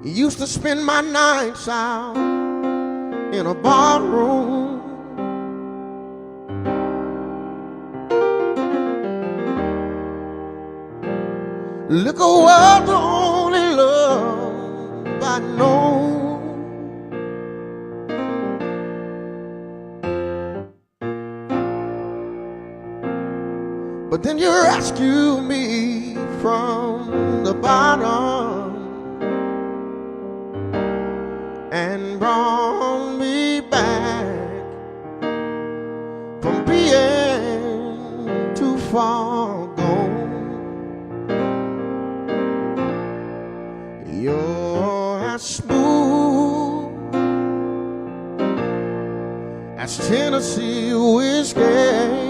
Used to spend my nights out in a barroom. Liquor was the only love I know. But then you rescued me from the bottom and brought me back from being too far gone. You're as smooth as Tennessee whiskey.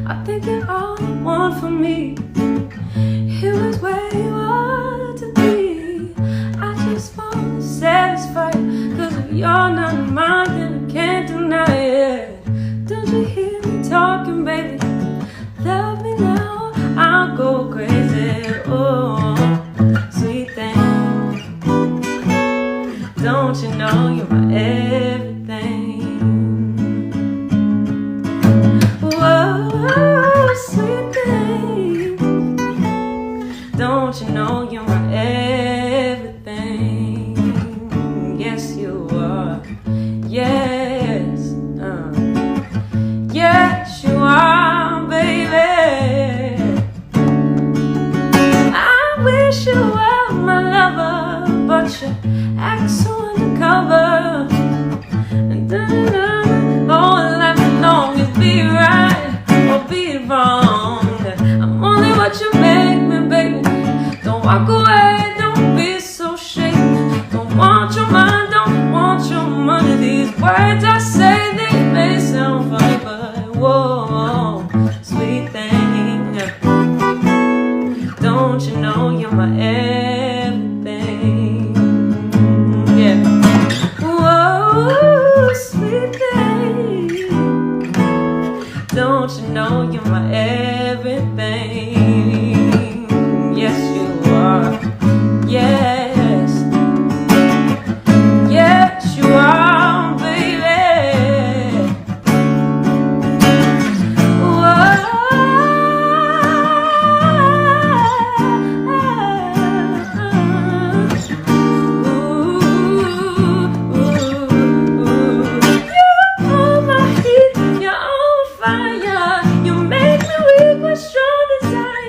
I think you're all I want from me. It was where you wanted to be. I just want to satisfy you, 'cause if you're not mine, then I can't deny it. Don't you hear me talking, baby? Love me now, I'll go crazy. Oh, sweet thing, don't you know you're my everything? Don't you know you're my everything? Yes, you are. Yes, yes, you are, baby. I wish you were my lover, but you act so undercover. And all life long is be right or be wrong. I'm only what you make me, baby. Don't walk away, don't be so shaken. Don't want your mind, don't want your money. These words I say, they may sound funny, but whoa, sweet thing, don't you know you're my everything? Yeah. Whoa, sweet thing, don't you know you're my everything? Yes, you are. Yes, yes, you are, baby. Whoa. You're on my heat, you're on fire. You make me weak with strong desire.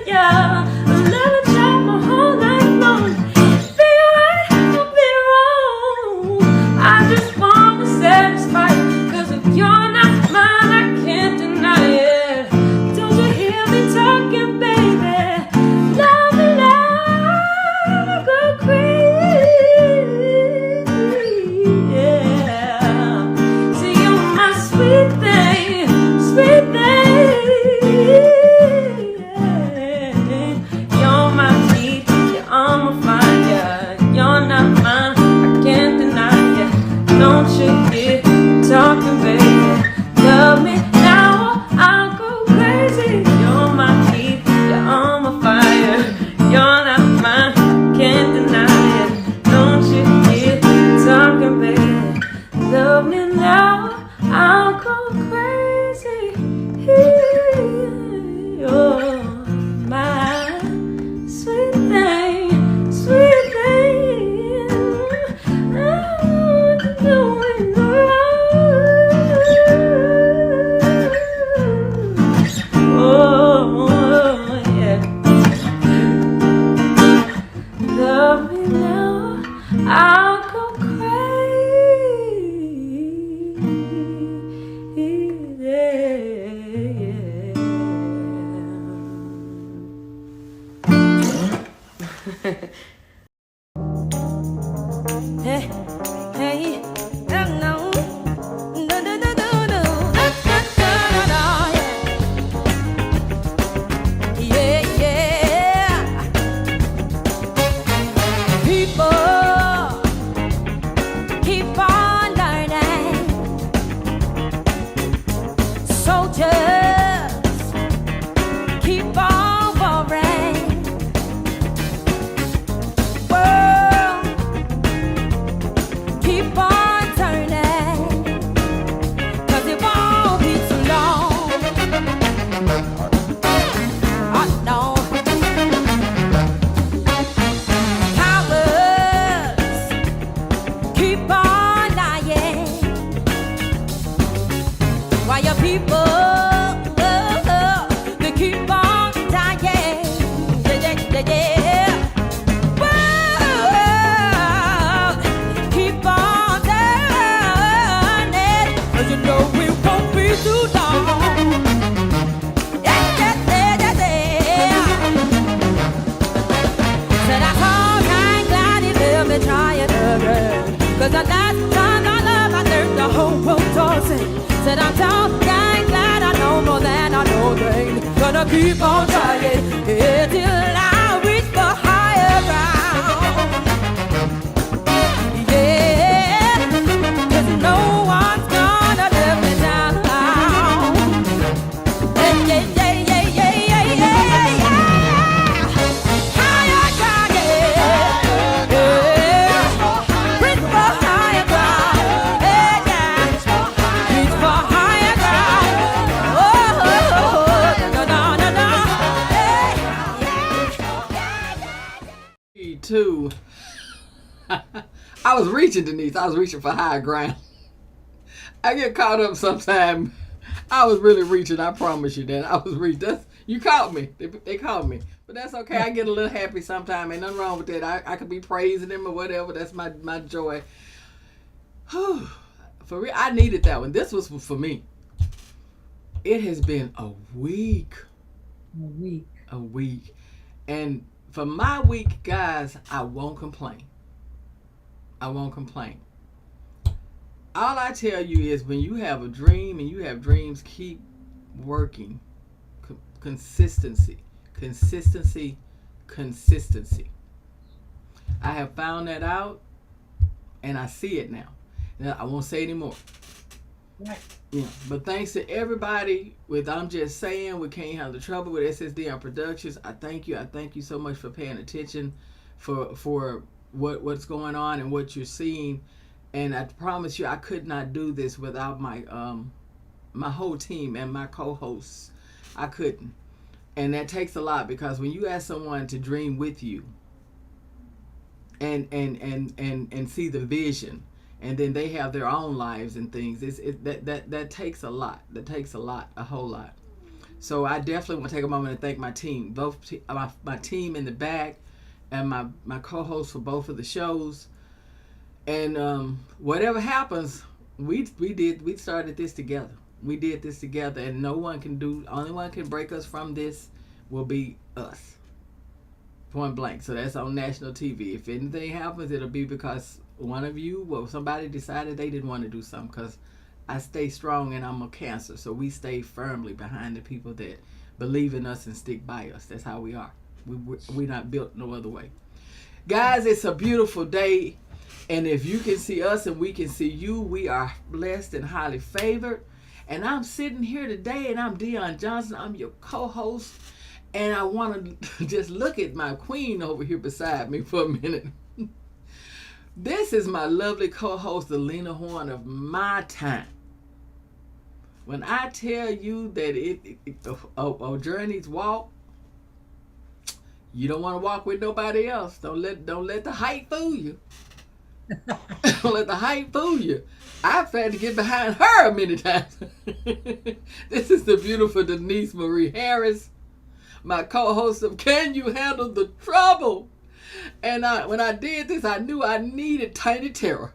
keep on worrying. World, keep on turning, 'cause it won't be too long. Oh no. Powers keep on dying, while your people they keep on dying. Yeah, yeah, yeah, yeah. World, keep on turning, 'cause you know it won't be too long. Yeah, yeah, yeah, yeah, yeah. Said I thought I'm glad he let me try it again, 'cause the last time I love I learned the whole world tossing. Said I'm glad I know more than I know then. Gonna keep on trying till I reach the higher ground. Yeah, 'cause no one's gonna let me down. Yeah, yeah, yeah, yeah, yeah, yeah, yeah, yeah. Higher ground, yeah, yeah. Reach for higher ground, yeah, yeah. Reach for higher ground. Oh, no, no, no, no. Yeah, yeah. Me too. I was reaching, Denise. I was reaching for higher ground. I get caught up sometime. I was really reaching. I promise you that. I was reaching. You caught me. They caught me. But that's okay. I get a little happy sometime. Ain't nothing wrong with that. I could be praising them or whatever. That's my joy. For real, I needed that one. This was for me. It has been a week. A week. And for my week, guys, I won't complain. I won't complain. All I tell you is when you have a dream and you have dreams, keep working. Consistency. Consistency. Consistency. I have found that out and I see it now. Now I won't say anymore. Right. Yeah, but thanks to everybody with I'm Just Saying, we Can't Handle the Trouble with SSD on Productions. I thank you. I thank you so much for paying attention for what's going on and what you're seeing. And I promise you, I could not do this without my my whole team and my co-hosts. I couldn't. And that takes a lot, because when you ask someone to dream with you and see the vision, and then they have their own lives and things, that takes a lot. That takes a lot, a whole lot. So I definitely want to take a moment and thank my team, my team in the back, and my co-hosts for both of the shows. And whatever happens, we started this together. We did this together, and only one can break us from this will be us. Point blank. So that's on national TV. If anything happens, it'll be because one of you or somebody decided they didn't want to do something, because I stay strong and I'm a Cancer. So we stay firmly behind the people that believe in us and stick by us. That's how we are. We're not built no other way. Guys, it's a beautiful day. And if you can see us and we can see you, we are blessed and highly favored. And I'm sitting here today, and I'm Dionne Johnson. I'm your co-host. And I want to just look at my queen over here beside me for a minute. This is my lovely co-host, the Lena Horne of my time. When I tell you that a journey's walk, you don't want to walk with nobody else. Don't let the height fool you. Don't let the hype fool you. I've had to get behind her many times. This is the beautiful Denise Marie Harris, my co-host of Can You Handle the Trouble? And when I did this, I knew I needed Tiny Terror.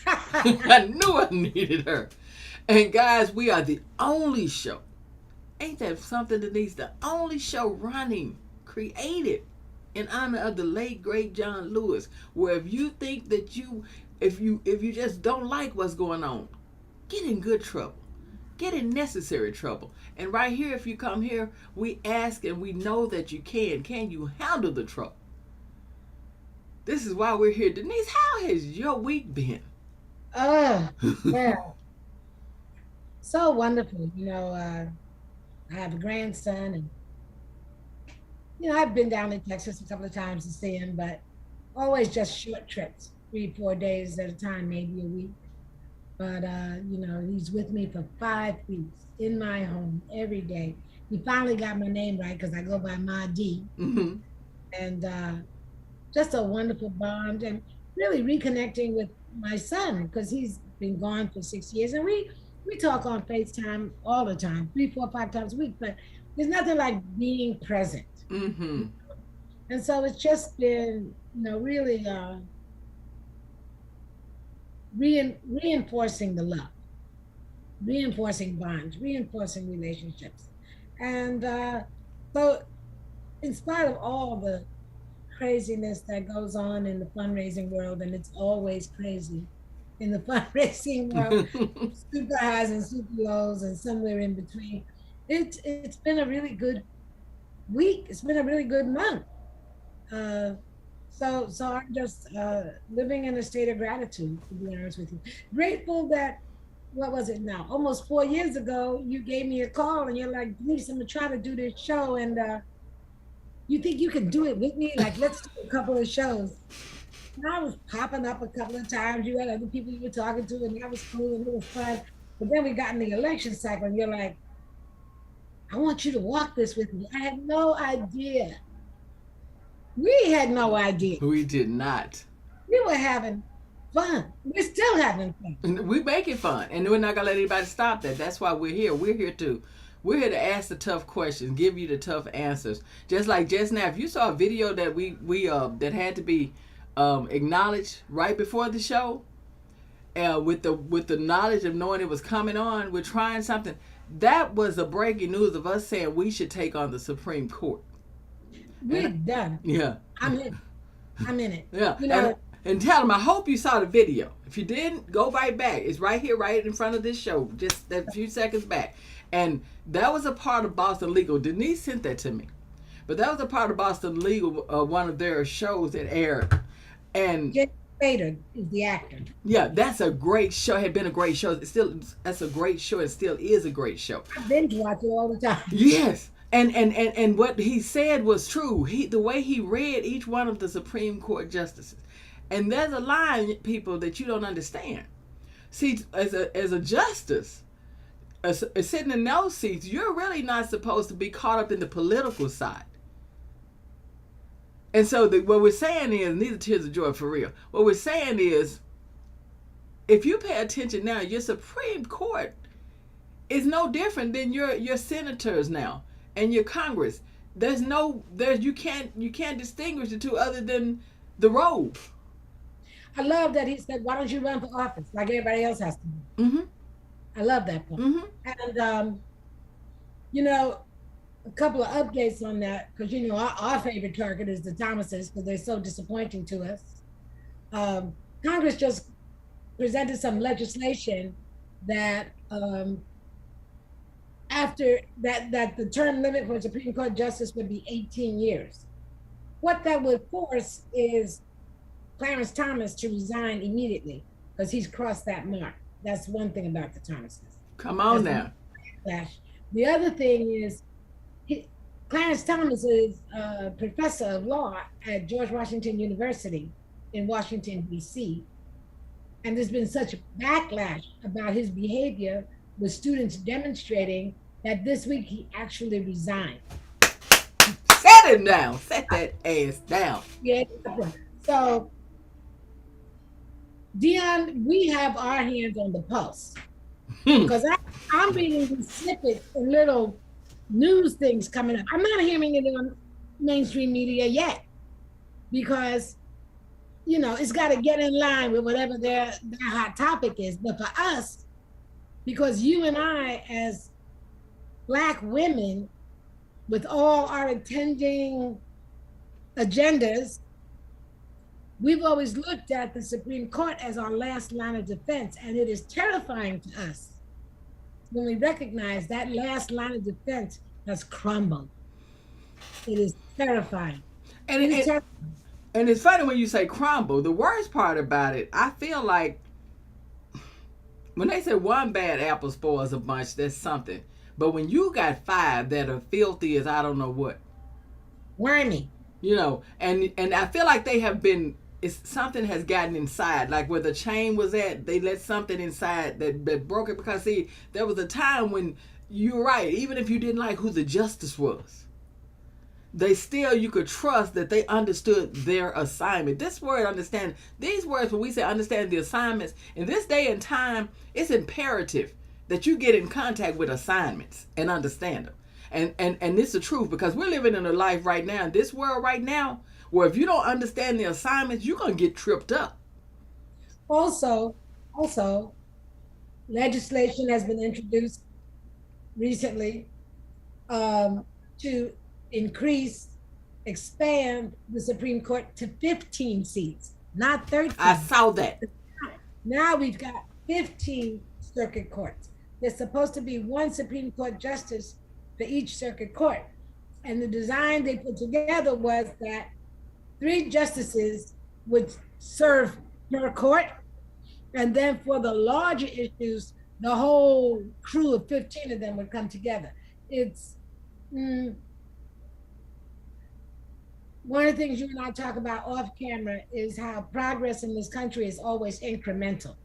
I knew I needed her. And guys, we are the only show. Ain't that something, Denise? The only show running, created in honor of the late great John Lewis, where if you think that if you just don't like what's going on, get in good trouble, get in necessary trouble. And right here, if you come here, we ask and we know that you can you handle the trouble? This is why we're here. Denise, how has your week been? Yeah. So wonderful. I have a grandson, and I've been down in Texas a couple of times to see him, but always just short trips, 3, 4 days at a time, maybe a week. But he's with me for 5 weeks in my home every day. He finally got my name right because I go by Ma D, Mm-hmm. and just a wonderful bond, and really reconnecting with my son because he's been gone for 6 years, and we talk on FaceTime all the time, 3, 4, 5 times a week. But there's nothing like being present, Mm-hmm. and so it's just been really reinforcing the love, reinforcing bonds, reinforcing relationships. And so, in spite of all the craziness that goes on in the fundraising world, and it's always crazy in the fundraising world, super highs and super lows, and somewhere in between. It's been a really good week. It's been a really good month. Uh, so I'm just living in a state of gratitude, to be honest with you. Grateful that what was it now? Almost 4 years ago, you gave me a call and you're like, Denise, I'm gonna try to do this show, and you think you can do it with me? Like, let's do a couple of shows. And I was popping up a couple of times. You had other people you were talking to, and that was cool and it was fun. But then we got in the election cycle, and you're like, I want you to walk this with me. I had no idea. We had no idea. We did not. We were having fun. We're still having fun. We make it fun, and we're not gonna let anybody stop that. That's why we're here. We're here to ask the tough questions, give you the tough answers. Just like just now, if you saw a video that we that had to be acknowledged right before the show, with the knowledge of knowing it was coming on, we're trying something. That was the breaking news of us saying we should take on the Supreme Court. We're done. Yeah. I'm in. I'm in it. Yeah. And tell them, I hope you saw the video. If you didn't, go right back. It's right here, right in front of this show, just a few seconds back. And that was a part of Boston Legal. Denise sent that to me. But that was a part of Boston Legal, one of their shows that aired. And Jay Spader is the actor. yeah, that's a great show. Had been a great show. That's a great show. It still is a great show. I've been to watch it all the time. Yes. And what he said was true. The way he read each one of the Supreme Court justices. And there's a line, people, that you don't understand. See, as a justice, sitting in those seats, you're really not supposed to be caught up in the political side. And so what we're saying is, neither tears of joy for real. What we're saying is, if you pay attention now, your Supreme Court is no different than your senators now and your Congress. You can't distinguish the two other than the robe. I love that he said, "Why don't you run for office like everybody else has to do?" Mm-hmm. I love that point. Mm-hmm. And a couple of updates on that, because our favorite target is the Thomases because they're so disappointing to us. Congress just presented some legislation that after that the term limit for a Supreme Court justice would be 18 years. What that would force is Clarence Thomas to resign immediately because he's crossed that mark. That's one thing about the Thomases. Come on now. The other thing is, Clarence Thomas is a professor of law at George Washington University in Washington, D.C. And there's been such backlash about his behavior with students demonstrating that this week he actually resigned. Set him down. Set that ass down. Yeah. So, Dionne, we have our hands on the pulse. Because I'm reading these snippets and little news things coming up. I'm not hearing it on mainstream media yet because, it's got to get in line with whatever their hot topic is. But for us, because you and I, as Black women, with all our attending agendas, we've always looked at the Supreme Court as our last line of defense, and it is terrifying to us when we recognize that last line of defense has crumbled. It is terrifying. And it's funny when you say crumble. The worst part about it, I feel like when they say one bad apple spoils a bunch, that's something. But when you got 5 that are filthy as I don't know what, wormy. You know, and I feel like they have been. It's something has gotten inside, like where the chain was at. They let something inside that broke it, because see, there was a time when you're right. Even if you didn't like who the justice was, they still, you could trust that they understood their assignment. This word understand, these words, when we say understand the assignments, in this day and time, it's imperative that you get in contact with assignments and understand them. And this is the truth, because we're living in a life right now, in this world right now, where if you don't understand the assignments, you're going to get tripped up. Also, legislation has been introduced recently um, to increase, expand the Supreme Court to 15 seats, not I 13. saw that. Now we've got 15 circuit courts. There's supposed to be one Supreme Court justice for each circuit court. And the design they put together was that 3 justices would serve per court. And then for the larger issues, the whole crew of 15 of them would come together. It's one of the things you and I talk about off camera is how progress in this country is always incremental.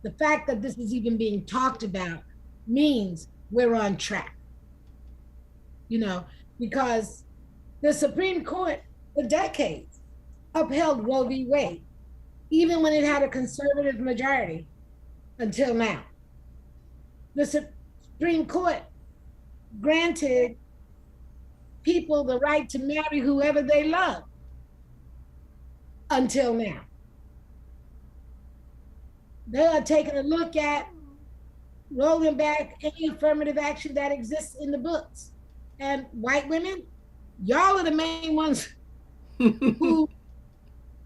The fact that this is even being talked about means we're on track, because the Supreme Court for decades upheld Roe v. Wade, even when it had a conservative majority until now. The Supreme Court granted people the right to marry whoever they love until now. They are taking a look at rolling back any affirmative action that exists in the books. And white women, y'all are the main ones who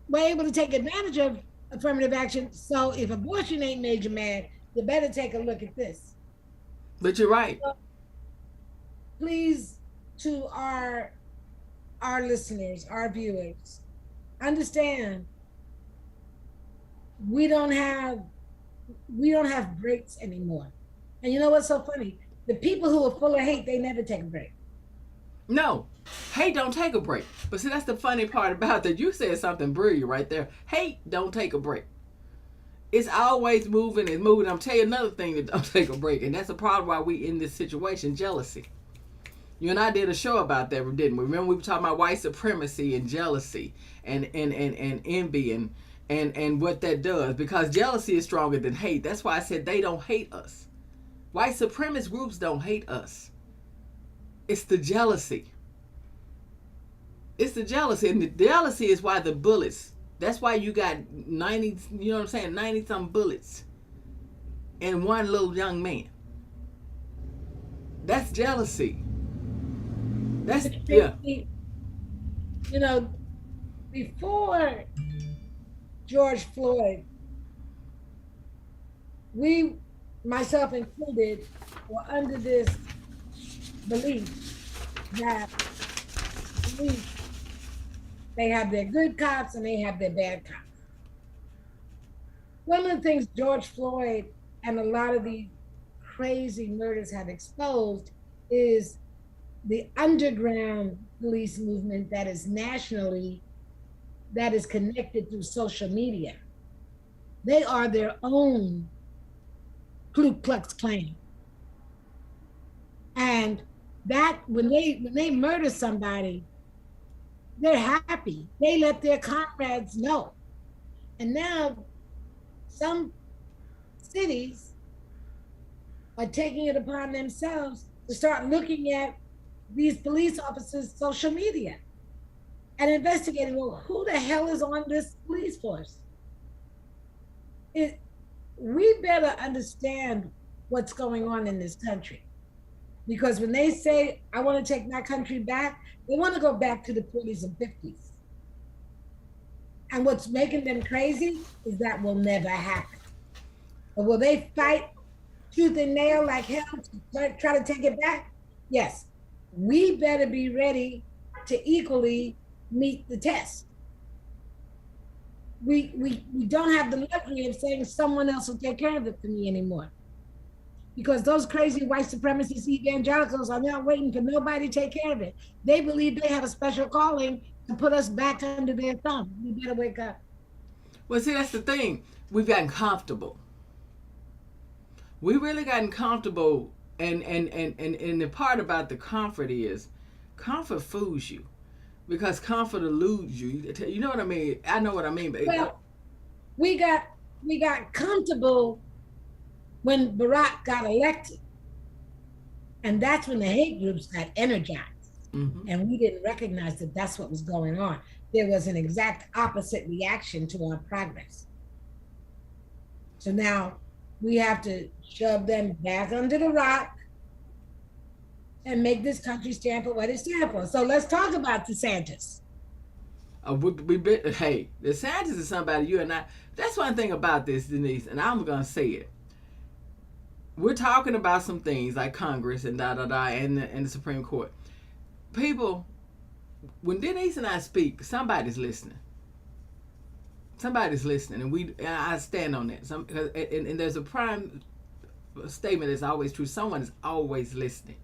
were able to take advantage of affirmative action. So if abortion ain't made you mad, you better take a look at this. But you're right. So please, to our listeners, our viewers, understand we don't have breaks anymore. And you know what's so funny? The people who are full of hate, they never take a break. No, hate don't take a break. But see, that's the funny part about that. You said something brilliant right there. Hate don't take a break. It's always moving and moving. I'm telling you another thing that don't take a break, and that's the problem why we in this situation: jealousy. You and I did a show about that, didn't we? Remember we were talking about white supremacy and jealousy and envy and what that does, because jealousy is stronger than hate. That's why I said they don't hate us. White supremacist groups don't hate us. It's the jealousy. It's the jealousy. And the jealousy is why the bullets, that's why you got 90, 90 some bullets in one little young man. That's jealousy. That's, yeah. Before George Floyd, we, myself included, were under this belief that they have their good cops and they have their bad cops. One of the things George Floyd and a lot of the crazy murders have exposed is the underground police movement that is nationally, that is connected through social media. They are their own Ku Klux Klan. And that when they murder somebody, they're happy. They let their comrades know. And now some cities are taking it upon themselves to start looking at these police officers' social media and investigating, well, who the hell is on this police force? We better understand what's going on in this country. Because when they say, I want to take my country back, they want to go back to the 40s and 50s. And what's making them crazy is that will never happen. But will they fight tooth and nail like hell to try to take it back? Yes. We better be ready to equally meet the test. We don't have the luxury of saying someone else will take care of it for me anymore. because those crazy white supremacist evangelicals are not waiting for nobody to take care of it. They believe they have a special calling to put us back under their thumb. We better wake up. Well, see, that's the thing. We've gotten comfortable. We really gotten comfortable, and the part about the comfort is, comfort fools you, because comfort eludes you. You know what I mean? I know what I mean. Well, we got comfortable when Barack got elected, and that's when the hate groups got energized, and we didn't recognize that that's what was going on. There was an exact opposite reaction to our progress. So now we have to shove them back under the rock and make this country stand for what it stands for. So let's talk about DeSantis. Hey, DeSantis is somebody you and I. That's one thing about this, Denise, and I'm gonna say it. We're talking about some things like Congress and and the Supreme Court. People, when Denise and I speak, somebody's listening. Somebody's listening, and I stand on that. And there's a prime statement that's always true. Someone is always listening.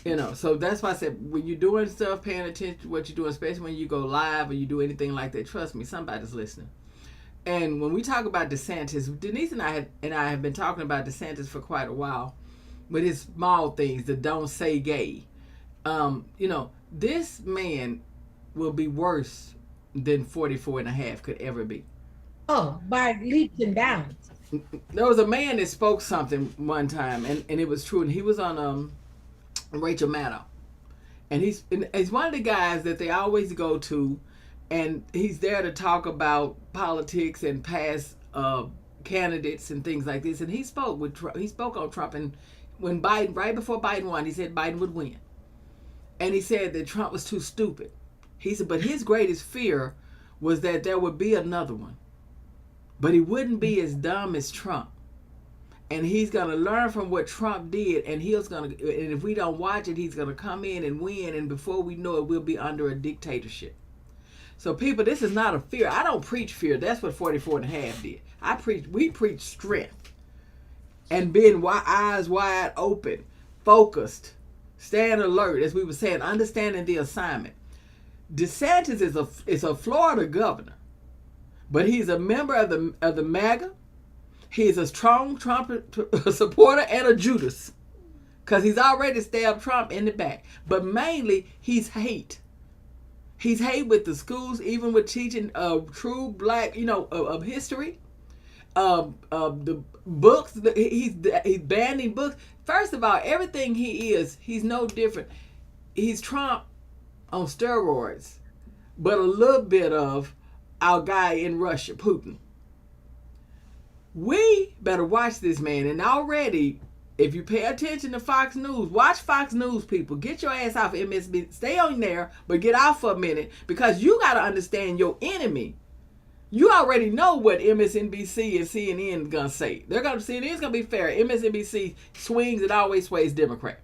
You know, so that's why I said, when you're doing stuff, paying attention to what you're doing, especially when you go live or you do anything like that, trust me, somebody's listening. And when we talk about DeSantis, Denise and I have been talking about DeSantis for quite a while, with his small things, the don't say gay. You know, this man will be worse than 44 and a half could ever be. Oh, by leaps and bounds. There was a man that spoke something one time, and it was true, and he was on Rachel Maddow, and he's one of the guys that they always go to, and he's there to talk about politics and past candidates and things like this. And he spoke on Trump, and when Biden, right before Biden won, he said Biden would win, and he said that Trump was too stupid. He said, but his greatest fear was that there would be another one, but he wouldn't be as dumb as Trump. And he's going to learn from what Trump did, and and if we don't watch it, he's going to come in and win, and before we know it, we'll be under a dictatorship. So people, this is not a fear. I don't preach fear. That's what 44 and a half did. We preach strength and being eyes wide open, focused, staying alert, as we were saying, understanding the assignment. DeSantis is a Florida governor, but he's a member of the MAGA. He's a strong Trump supporter and a Judas, because he's already stabbed Trump in the back. But mainly, he's hate. He's hate with the schools, even with teaching true black, of history. The books, he's banning books. First of all, everything he's no different. He's Trump on steroids, but a little bit of our guy in Russia, Putin. We better watch this man. And already, if you pay attention to Fox News, watch Fox News, people. Get your ass off MSNBC. Stay on there, but get out for a minute, because you got to understand your enemy. You already know what MSNBC and CNN is going to say. CNN's going to be fair. MSNBC swings and always sways Democrat.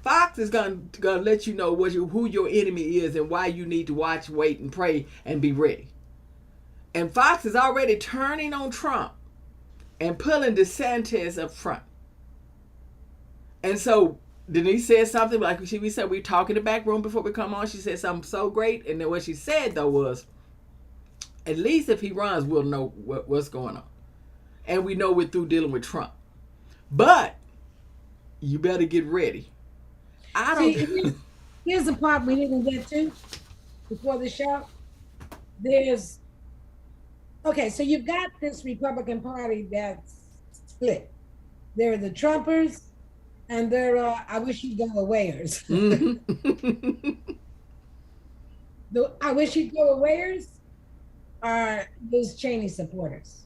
Fox is going to let you know who your enemy is and why you need to watch, wait, and pray and be ready. And Fox is already turning on Trump and pulling DeSantis up front. And so Denise said something like we said, we talk in the back room before we come on. She said something so great. And then what she said, though, was, at least if he runs, we'll know what's going on. And we know we're through dealing with Trump. But you better get ready. Here's the part we didn't get to before the show. So you've got this Republican Party that's split. There are the Trumpers, and there are I wish you'd go awayers. The I wish you'd go awayers are Liz Cheney supporters.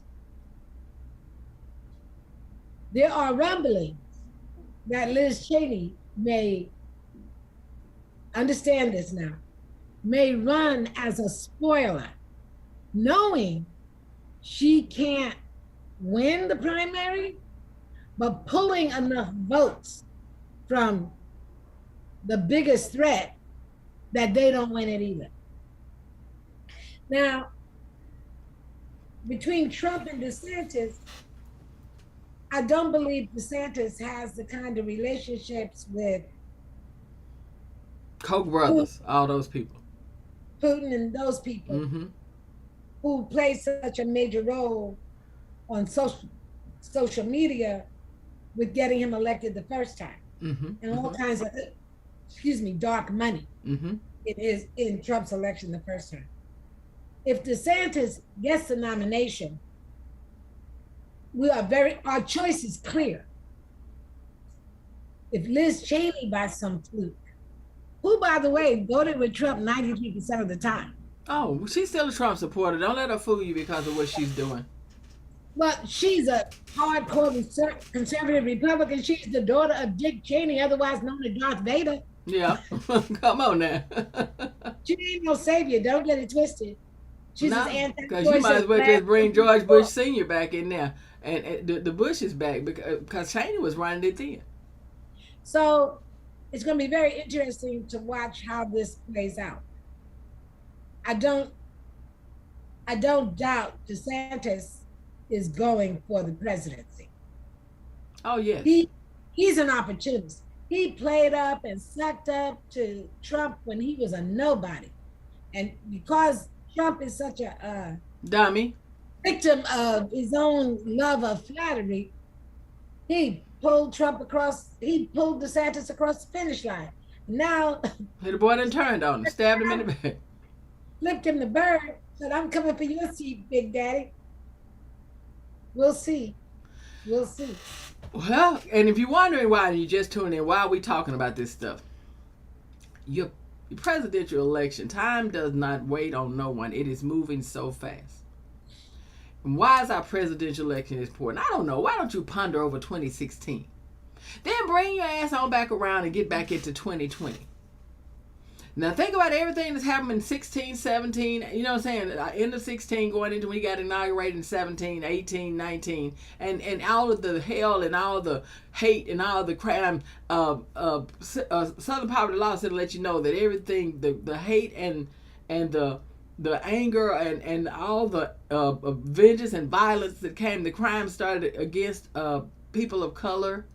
There are rumblings that Liz Cheney may understand this now, may run as a spoiler, knowing she can't win the primary, but pulling enough votes from the biggest threat that they don't win it either. Now, between Trump and DeSantis, I don't believe DeSantis has the kind of relationships with Koch Putin, brothers, all those people. Putin and those people Mm-hmm. who play such a major role on social media with getting him elected the first time, Mm-hmm. and all Mm-hmm. kinds of, excuse me, dark money Mm-hmm. in Trump's election the first time. If DeSantis gets the nomination, our choice is clear. If Liz Cheney by some fluke, who by the way voted with Trump 93% of the time. Oh, she's still a Trump supporter. Don't let her fool you because of what she's doing. But she's a hardcore conservative Republican. She's the daughter of Dick Cheney, otherwise known as Darth Vader. Yeah. Come on now. She ain't no savior. Don't get it twisted. She's as No, because you anti-choice might as as well Brad just bring Pitt George Bush before. Sr. back in there. And the Bush is back because Cheney was running it then. So it's going to be very interesting to watch how this plays out. I don't doubt DeSantis is going for the presidency. Oh, yes. He's an opportunist. He played up and sucked up to Trump when he was a nobody. And because Trump is such a Dummy. victim of his own love of flattery, he pulled DeSantis across the finish line. Now, The boy done turned on him, stabbed him in the back. flipped him the bird, said, I'm coming for your seat, Big Daddy. We'll see. We'll see. Well, and if you're wondering why you just tuned in, why are we talking about this stuff? Your presidential election, time does not wait on no one. It is moving so fast. And why is our presidential election important? I don't know. Why don't you ponder over 2016? Then bring your ass on back around and get back into 2020. Now think about everything that's happened in 16, 17, you know what I'm saying? End of 16 going into when he got inaugurated in 17, 18, 19, and all of the hell and all the hate and all the crime. Southern Poverty Law said to let you know that everything, the hate and the anger and all the vengeance and violence that came, the crime started against people of color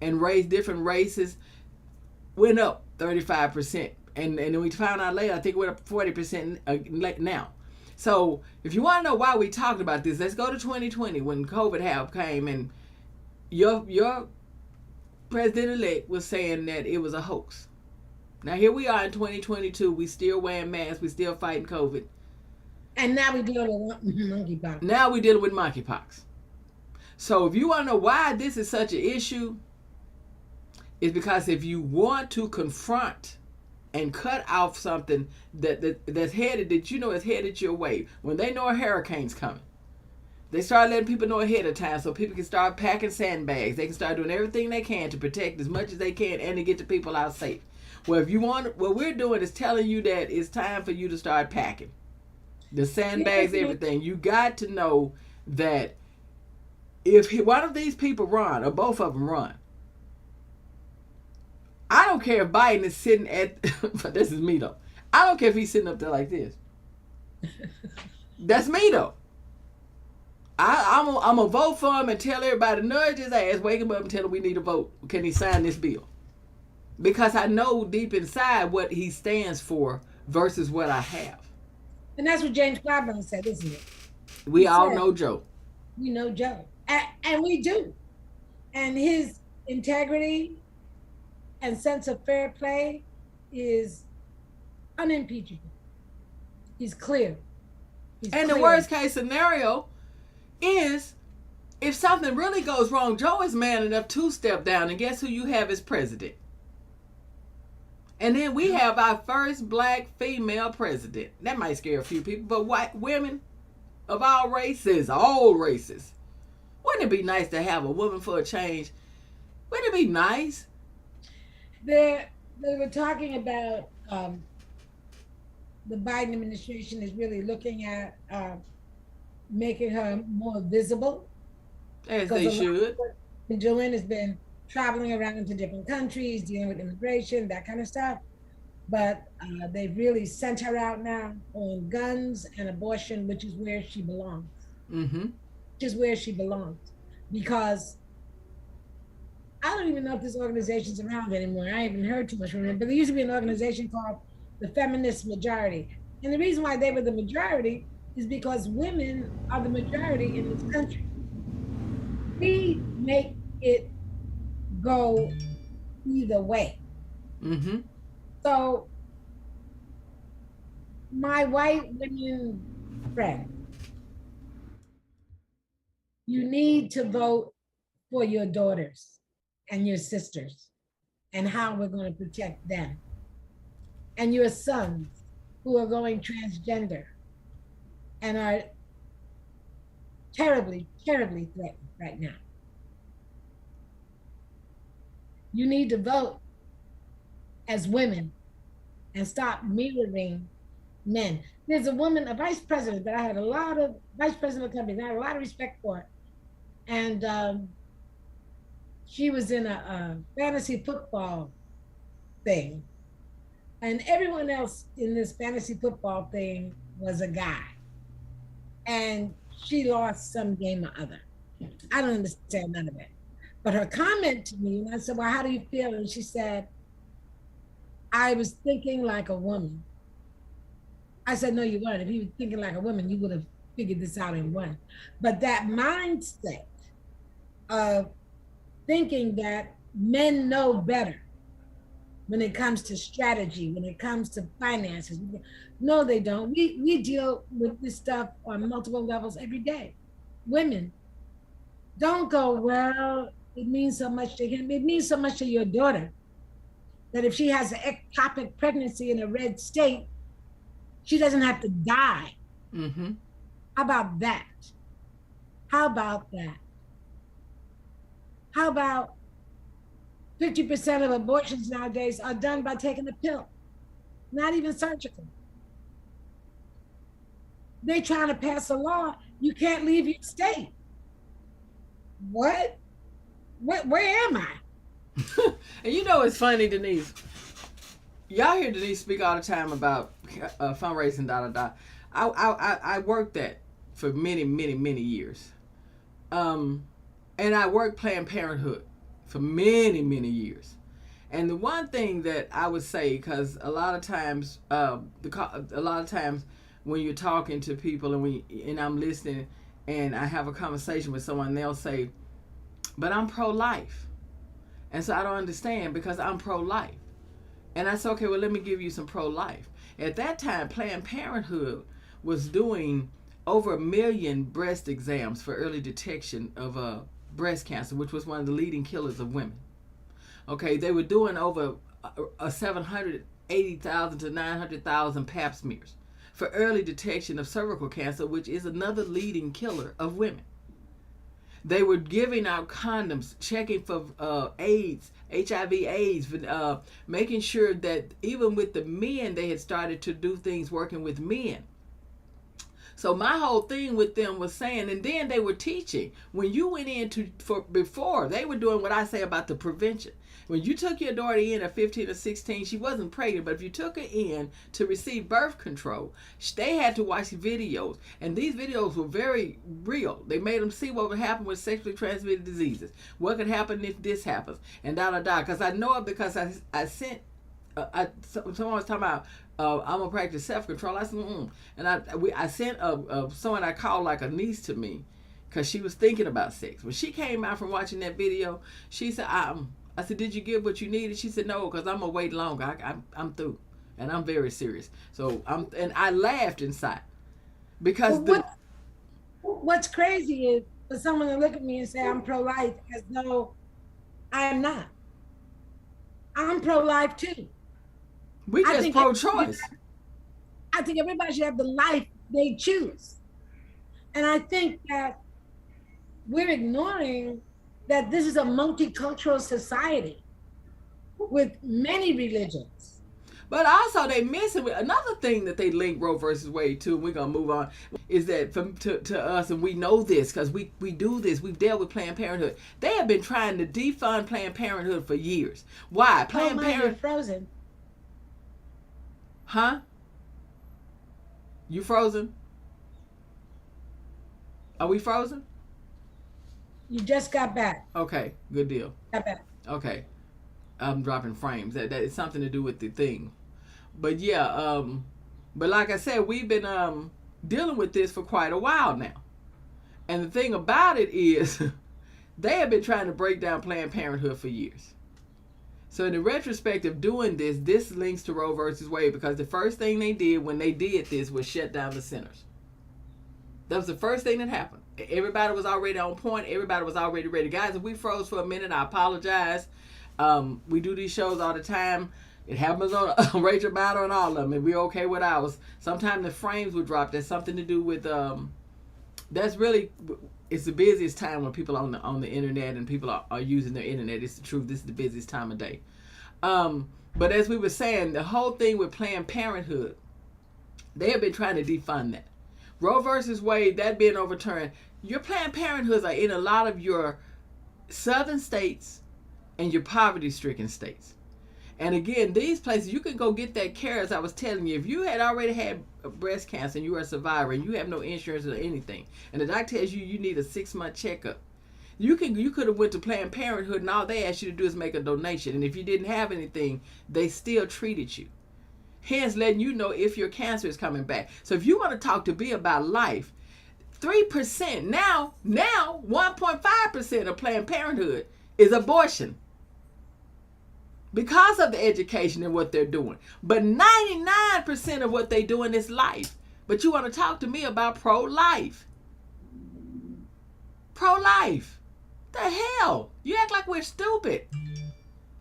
and different races, went up 35%. And then we found out later, I think it went up 40% now. So if you want to know why we talking about this, let's go to 2020 when COVID came and your president-elect was saying that it was a hoax. Now here we are in 2022. We still wearing masks. We still fighting COVID. And now we're dealing with monkeypox. Now we're dealing with monkeypox. So if you want to know why this is such an issue, it's because if you want to confront and cut off something that's headed, that you know is headed your way, when they know a hurricane's coming, they start letting people know ahead of time so people can start packing sandbags. They can start doing everything they can to protect as much as they can and to get the people out safe. Well, if you want, what we're doing is telling you that it's time for you to start packing the sandbags, everything. You got to know that if one of these people run or both of them run, I don't care if Biden is sitting at, but this is me though. I don't care if he's sitting up there like this. That's me though. I'm going to vote for him and tell everybody, nudge his ass, wake him up and tell him we need a vote. Can he sign this bill? Because I know deep inside what he stands for versus what I have. And that's what James Clyburn said, isn't it? We all know Joe. We know Joe. And we do. And his integrity and sense of fair play is unimpeachable. He's clear. The worst case scenario is if something really goes wrong, Joe is man enough to step down, and guess who you have as president? And then we have our first black female president. That might scare a few people, but white women of all races. Wouldn't it be nice to have a woman for a change? Wouldn't it be nice? They were talking about the Biden administration is really looking at making her more visible. As they should. What they've been doing has been traveling around to different countries, dealing with immigration, that kind of stuff. But they've really sent her out now on guns and abortion, which is where she belongs. Mm-hmm. Which is where she belongs. because I don't even know if this organization's around anymore. I haven't heard too much from it, but there used to be an organization called the Feminist Majority. And the reason why they were the majority is because women are the majority in this country. We make it go either way. Mm-hmm. So my white women friend, you need to vote for your daughters and your sisters and how we're going to protect them, and your sons who are going transgender and are terribly, terribly threatened right now. You need to vote as women and stop mirroring men. There's a woman, a vice president that I had a lot of, vice president of companies, I had a lot of respect for. And she was in a fantasy football thing. And everyone else in this fantasy football thing was a guy. And she lost some game or other. I don't understand none of it. But her comment to me, and I said, well, how do you feel? And she said, I was thinking like a woman. I said, no, you weren't. If you were thinking like a woman, you would have figured this out in one. But that mindset of thinking that men know better when it comes to strategy, when it comes to finances. No, they don't. We deal with this stuff on multiple levels every day. Women don't go, well, it means so much to him. It means so much to your daughter that if she has an ectopic pregnancy in a red state, she doesn't have to die. Mm-hmm. How about that? How about that? How about 50% of abortions nowadays are done by taking a pill, not even surgical. They're trying to pass a law, you can't leave your state. What? Where am I? And you know it's funny, Denise. Y'all hear Denise speak all the time about fundraising, da da da. I worked that for many, many, many years. And I worked Planned Parenthood for many, many years. And the one thing that I would say, because a lot of times, when you're talking to people and I'm listening, and I have a conversation with someone, they'll say, "But I'm pro-life," and so I don't understand because I'm pro-life. And I said, okay, well, let me give you some pro-life. At that time, Planned Parenthood was doing over 1 million breast exams for early detection of breast cancer, which was one of the leading killers of women. Okay, they were doing over 780,000 to 900,000 pap smears for early detection of cervical cancer, which is another leading killer of women. They were giving out condoms, checking for AIDS, HIV/AIDS, making sure that even with the men, they had started to do things working with men. So my whole thing with them was saying, and then they were teaching. When you went in before, they were doing what I say about the prevention. When you took your daughter in at 15 or 16, she wasn't pregnant, but if you took her in to receive birth control, they had to watch videos. And these videos were very real. They made them see what would happen with sexually transmitted diseases. What could happen if this happens? And da-da-da. Because I know it because I sent, someone was talking about, I'm gonna practice self-control. I said, and I sent someone I called like a niece to me, because she was thinking about sex. When she came out from watching that video, she said, I said, did you get what you needed? She said, no, because I'm gonna wait longer. I'm through, and I'm very serious. So and I laughed inside because what's crazy is for someone to look at me and say I'm pro-life as though I am not. I'm pro-life too. We just pro-choice. I think everybody should have the life they choose. And I think that we're ignoring that this is a multicultural society with many religions. But also they missing with another thing that they link Roe versus Wade to, and we're gonna move on, is that to us, and we know this because we do this, we've dealt with Planned Parenthood. They have been trying to defund Planned Parenthood for years. Why? Planned Parenthood frozen. Huh? You frozen? Are we frozen? You just got back. Okay, good deal. Got back. Okay, I'm dropping frames. That is something to do with the thing. But yeah, but like I said, we've been dealing with this for quite a while now. And the thing about it is, they have been trying to break down Planned Parenthood for years. So in the retrospect of doing this, this links to Roe versus Wade, because the first thing they did when they did this was shut down the centers. That was the first thing that happened. Everybody was already on point. Everybody was already ready. Guys, if we froze for a minute, I apologize. We do these shows all the time. It happens on Rachel Battle and all of them, and we're okay with ours. Sometimes the frames would drop. That's something to do with, that's really, it's the busiest time when people are on the internet and people are using their internet. It's the truth. This is the busiest time of day. But as we were saying, the whole thing with Planned Parenthood, they have been trying to defund that. Roe versus Wade, that being overturned, your Planned Parenthoods are in a lot of your southern states and your poverty-stricken states. And again, these places, you can go get that care, as I was telling you. If you had already had breast cancer and you are a survivor and you have no insurance or anything, and the doctor tells you you need a 6-month checkup, you could have went to Planned Parenthood, and all they asked you to do is make a donation. And if you didn't have anything, they still treated you. Hence, letting you know if your cancer is coming back. So if you want to talk to me about life, 3%, now 1.5% of Planned Parenthood is abortion, because of the education and what they're doing. But 99% of what they're doing is life. But you want to talk to me about pro-life. Pro-life. The hell? You act like we're stupid.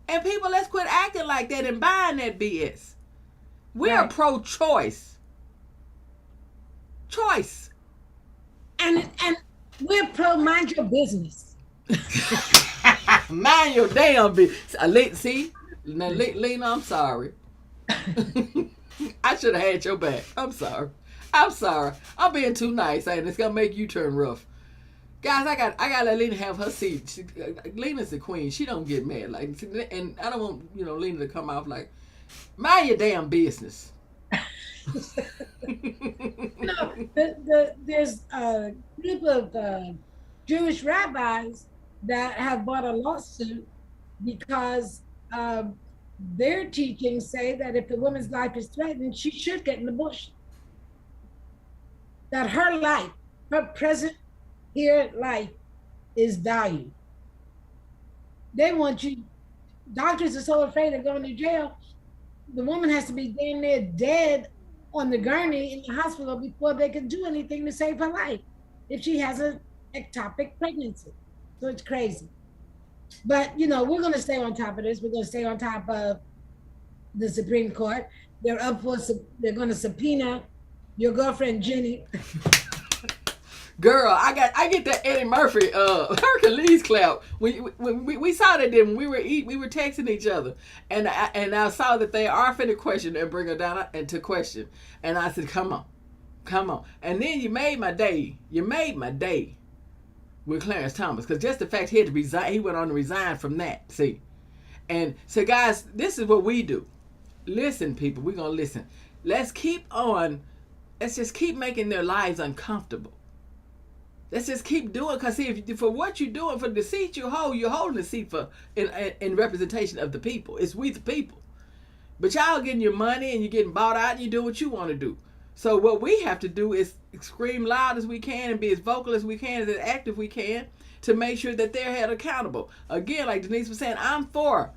And people, let's quit acting like that and buying that BS. We are pro-choice. Choice. And we're pro mind your business. Mind your damn business. See? Now, Lena, I'm sorry. I should have had your back. I'm sorry. I'm being too nice, and it's gonna make you turn rough. Guys, I gotta let Lena have her seat. Lena's the queen. She don't get mad, like, and I don't want Lena to come off like, mind your damn business. There's a group of Jewish rabbis that have brought a lawsuit because their teachings say that if the woman's life is threatened, she should get an abortion. That her life, her present here life, is valued. They want you. Doctors are so afraid of going to jail. The woman has to be damn near dead on the gurney in the hospital before they can do anything to save her life if she has an ectopic pregnancy. So it's crazy. But, we're going to stay on top of this. We're going to stay on top of the Supreme Court. They're going to subpoena your girlfriend, Jenny. Girl, I get that Eddie Murphy Hercules clap. We saw that then when we were texting each other, and I saw that they are finna question and bring her down into question, and I said, come on, and then you made my day. With Clarence Thomas, because just the fact he had to resign, he went on to resign from that. See, and so guys, this is what we do. Listen, people, we're gonna listen. Let's just keep making their lives uncomfortable. Let's just keep doing, because see, if for what you're doing, for the seat you hold, you're holding the seat for in representation of the people. It's we the people. But y'all getting your money and you're getting bought out and you do what you want to do. So what we have to do is scream loud as we can and be as vocal as we can, as active we can, to make sure that they're held accountable. Again, like Denise was saying, I'm for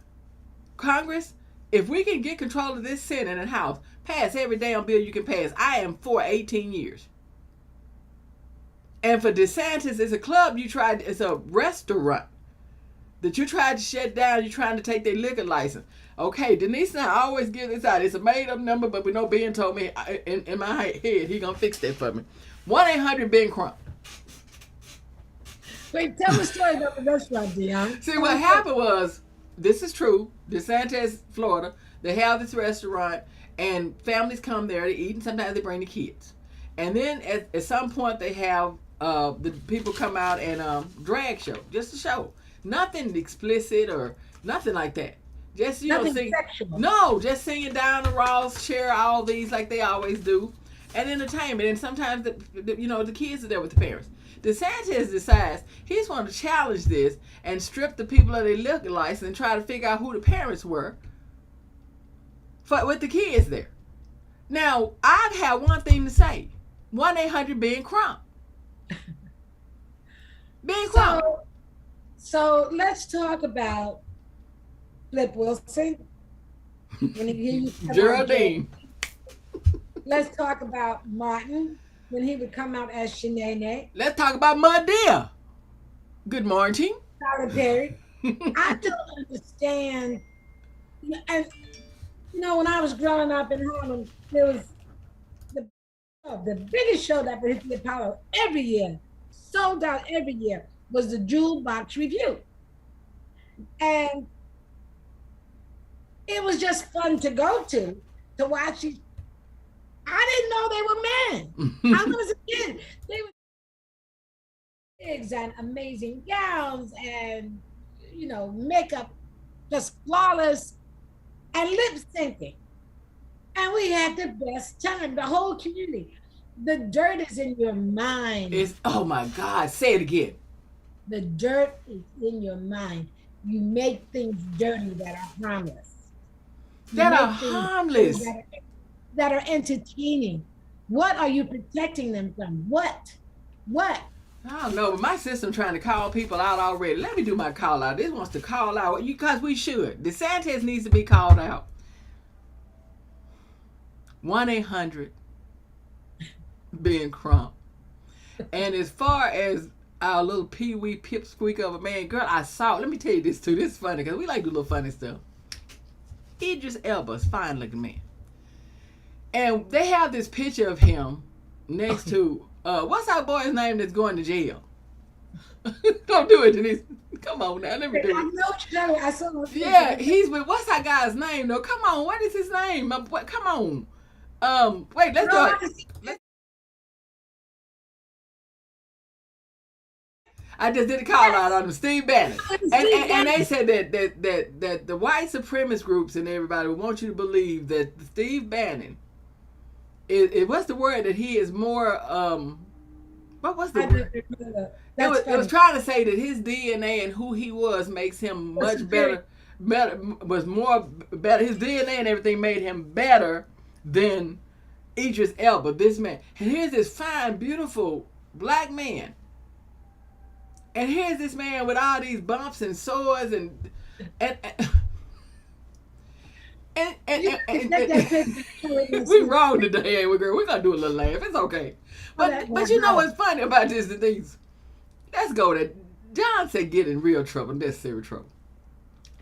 Congress. If we can get control of this Senate and House, pass every damn bill you can pass. I am for 18 years. And for DeSantis, it's a club it's a restaurant that you tried to shut down. You're trying to take their liquor license. Okay, Denise and I always give this out. It's a made-up number, but we know Ben told me in my head he gonna fix that for me. 1-800-BEN-CRUMP. Wait, tell the story about the restaurant, Dionne. See, what happened was, this is true, DeSantis, Florida, they have this restaurant, and families come there to eat, and sometimes they bring the kids. And then at some point, they have the people come out and drag show, just a show. Nothing explicit or nothing like that. Just, Nothing sexual. No, just singing down the Ross, share all these like they always do, and entertainment. And sometimes the kids are there with the parents. DeSantis decides he's going to challenge this and strip the people of their liquor license and try to figure out who the parents were with the kids there. Now, I have one thing to say. 1-800-BEN-CRUMP. Ben Crump. So let's talk about Flip Wilson. When he Geraldine. Let's talk about Martin when he would come out as Shanae. Let's talk about Madea. Good morning. Tyler Perry. I don't understand. And when I was growing up in Harlem, there was the biggest show that would hit the Apollo every year, sold out every year, was the Jewel Box Review. And it was just fun to go to watch these. I didn't know they were men. I was a kid. They were wigs and amazing gowns and, makeup just flawless and lip syncing. And we had the best time, the whole community. The dirt is in your mind. Oh my God, say it again. The dirt is in your mind. You make things dirty that are harmless. That are harmless. That are entertaining. What are you protecting them from? What? I don't know, but my system trying to call people out already. Let me do my call out. This wants to call out, because we should. DeSantis needs to be called out. 1-800-BEN-CRUMP. And as far as our little pee-wee pipsqueak of a man, girl, I saw, let me tell you this too. This is funny because we like to do little funny stuff. Idris Elba's fine looking man. And they have this picture of him next to, what's our boy's name that's going to jail? Don't do it, Denise. Come on now, let me do it. I know what you're talking about. I saw him. Yeah, he's with, what's that guy's name though? Come on, what is his name? Come on. Wait, let's go. I just did a call out on him, Steve Bannon. And they said that the white supremacist groups and everybody want you to believe that Steve Bannon what's the word, that he is more what was the word? It was trying to say that his DNA and who he was makes him much better, was more better. His DNA and everything made him better than Idris Elba, this man. And here's this fine, beautiful black man. And here's this man with all these bumps and sores and we wrong today, ain't we, girl? We're gonna do a little laugh. It's okay. But you know what's funny about this, Denise? Let's go to John said get in real trouble, necessary trouble.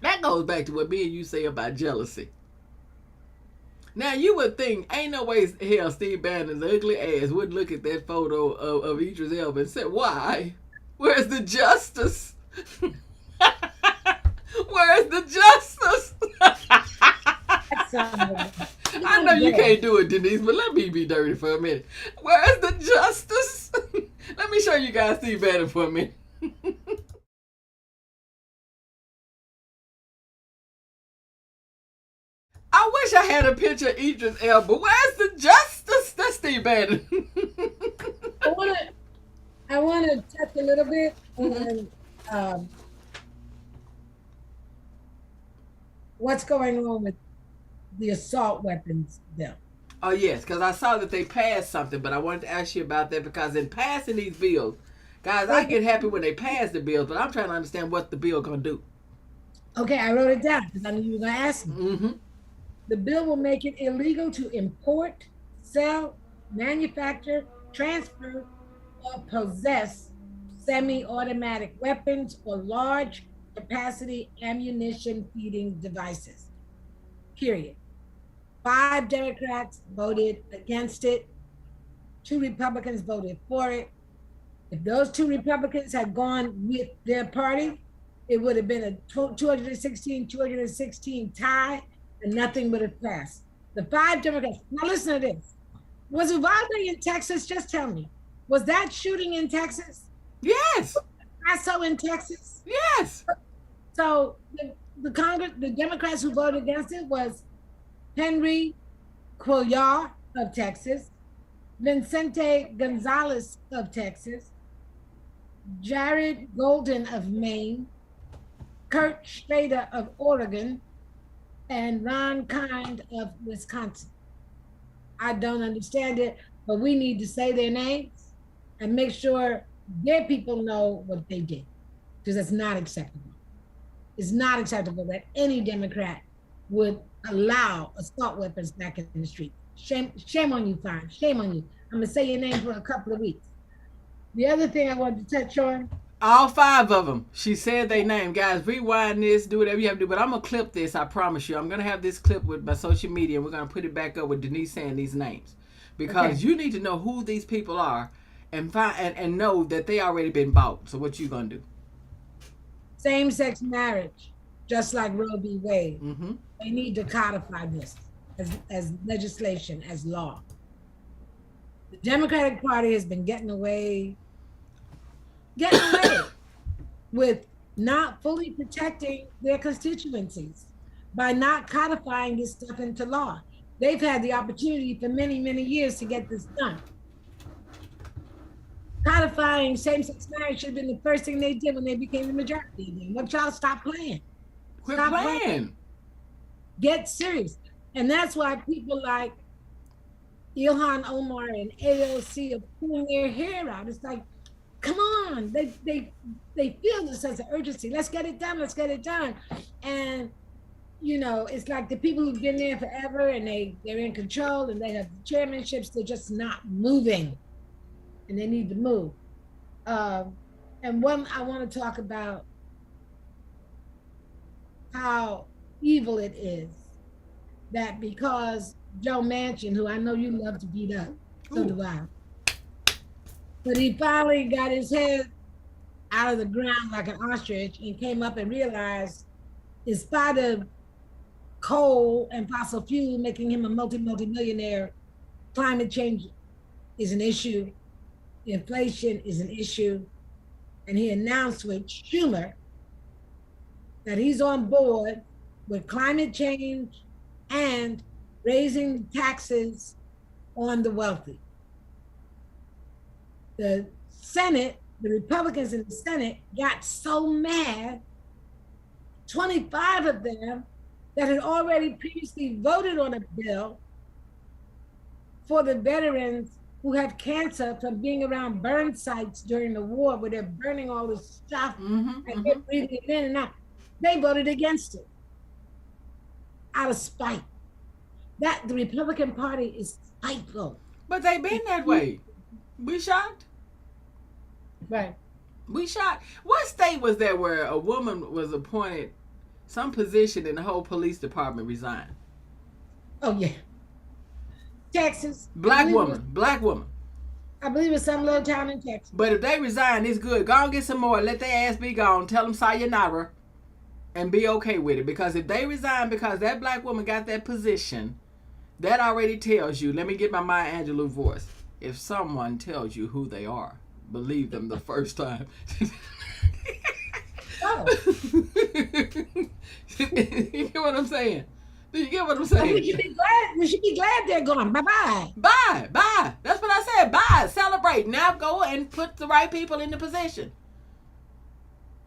That goes back to what me and you say about jealousy. Now you would think ain't no way hell Steve Bannon's ugly ass would look at that photo of Idris Elba and say, why? Where's the justice? Where's the justice? I know you can't do it, Denise, but let me be dirty for a minute. Where's the justice? Let me show you guys Steve Bannon for a minute. I wish I had a picture of Idris Elba. Where's the justice? That's Steve Bannon. I want to touch a little bit on what's going on with the assault weapons bill. Oh, yes, because I saw that they passed something, but I wanted to ask you about that because in passing these bills, guys, I get happy when they pass the bills, but I'm trying to understand what the bill going to do. Okay, I wrote it down because I knew you were going to ask me. Mm-hmm. The bill will make it illegal to import, sell, manufacture, transfer, or possess semi-automatic weapons or large capacity ammunition feeding devices. Period. 5 Democrats voted against it. 2 Republicans voted for it. If those 2 Republicans had gone with their party, it would have been a 216 tie, and nothing would have passed. The 5 Democrats, now listen to this. Was Uvalde in Texas? Just tell me. Was that shooting in Texas? Yes. Also in Texas? Yes. So the Democrats who voted against it was Henry Cuellar of Texas, Vicente Gonzalez of Texas, Jared Golden of Maine, Kurt Schrader of Oregon, and Ron Kind of Wisconsin. I don't understand it, but we need to say their names and make sure their people know what they did, because it's not acceptable. It's not acceptable that any Democrat would allow assault weapons back in the street. Shame on you, Fine. Shame on you. I'm gonna say your name for a couple of weeks. The other thing I wanted to touch on. All 5 of them. She said their name. Guys, rewind this, do whatever you have to do. But I'm going to clip this, I promise you. I'm going to have this clip with my social media, and we're going to put it back up with Denise saying these names. Because you need to know who these people are and and know that they already been bought. So what you going to do? Same-sex marriage, just like Roe v. Wade. Mm-hmm. They need to codify this as legislation, as law. The Democratic Party has been getting away with not fully protecting their constituencies by not codifying this stuff into law. They've had the opportunity for many, many years to get this done. Codifying same-sex marriage should have been the first thing they did when they became the majority again. What y'all stop playing? Quit playing. Get serious. And that's why people like Ilhan Omar and AOC are pulling their hair out. It's like, come on, they feel this sense of urgency. Let's get it done. Let's get it done. And you know, it's like the people who've been there forever and they're in control and they have the chairmanships. They're just not moving, and they need to move. And one, I want to talk about how evil it is that because Joe Manchin, who I know you love to beat up, so do I. But he finally got his head out of the ground like an ostrich and came up and realized, in spite of coal and fossil fuel making him a multi-millionaire, climate change is an issue, inflation is an issue, and he announced with Schumer that he's on board with climate change and raising taxes on the wealthy. The Senate, the Republicans in the Senate got so mad, 25 of them that had already previously voted on a bill for the veterans who have cancer from being around burn sites during the war where they're burning all this stuff and they're breathing it in and out. They voted against it out of spite. That the Republican Party is spiteful. But they've been that way. We shocked? Right. We shocked. What state was there where a woman was appointed some position and the whole police department resigned? Oh, yeah. Texas. Black woman. I believe it's some little town in Texas. But if they resign, it's good. Go and get some more. Let their ass be gone. Tell them sayonara and be okay with it. Because if they resign because that black woman got that position, that already tells you, let me get my Maya Angelou voice. If someone tells you who they are, believe them the first time. Oh. You get what I'm saying? Do you get what I'm saying? We should be glad they're gone. Bye-bye. Bye. That's what I said. Bye. Celebrate. Now go and put the right people in the position.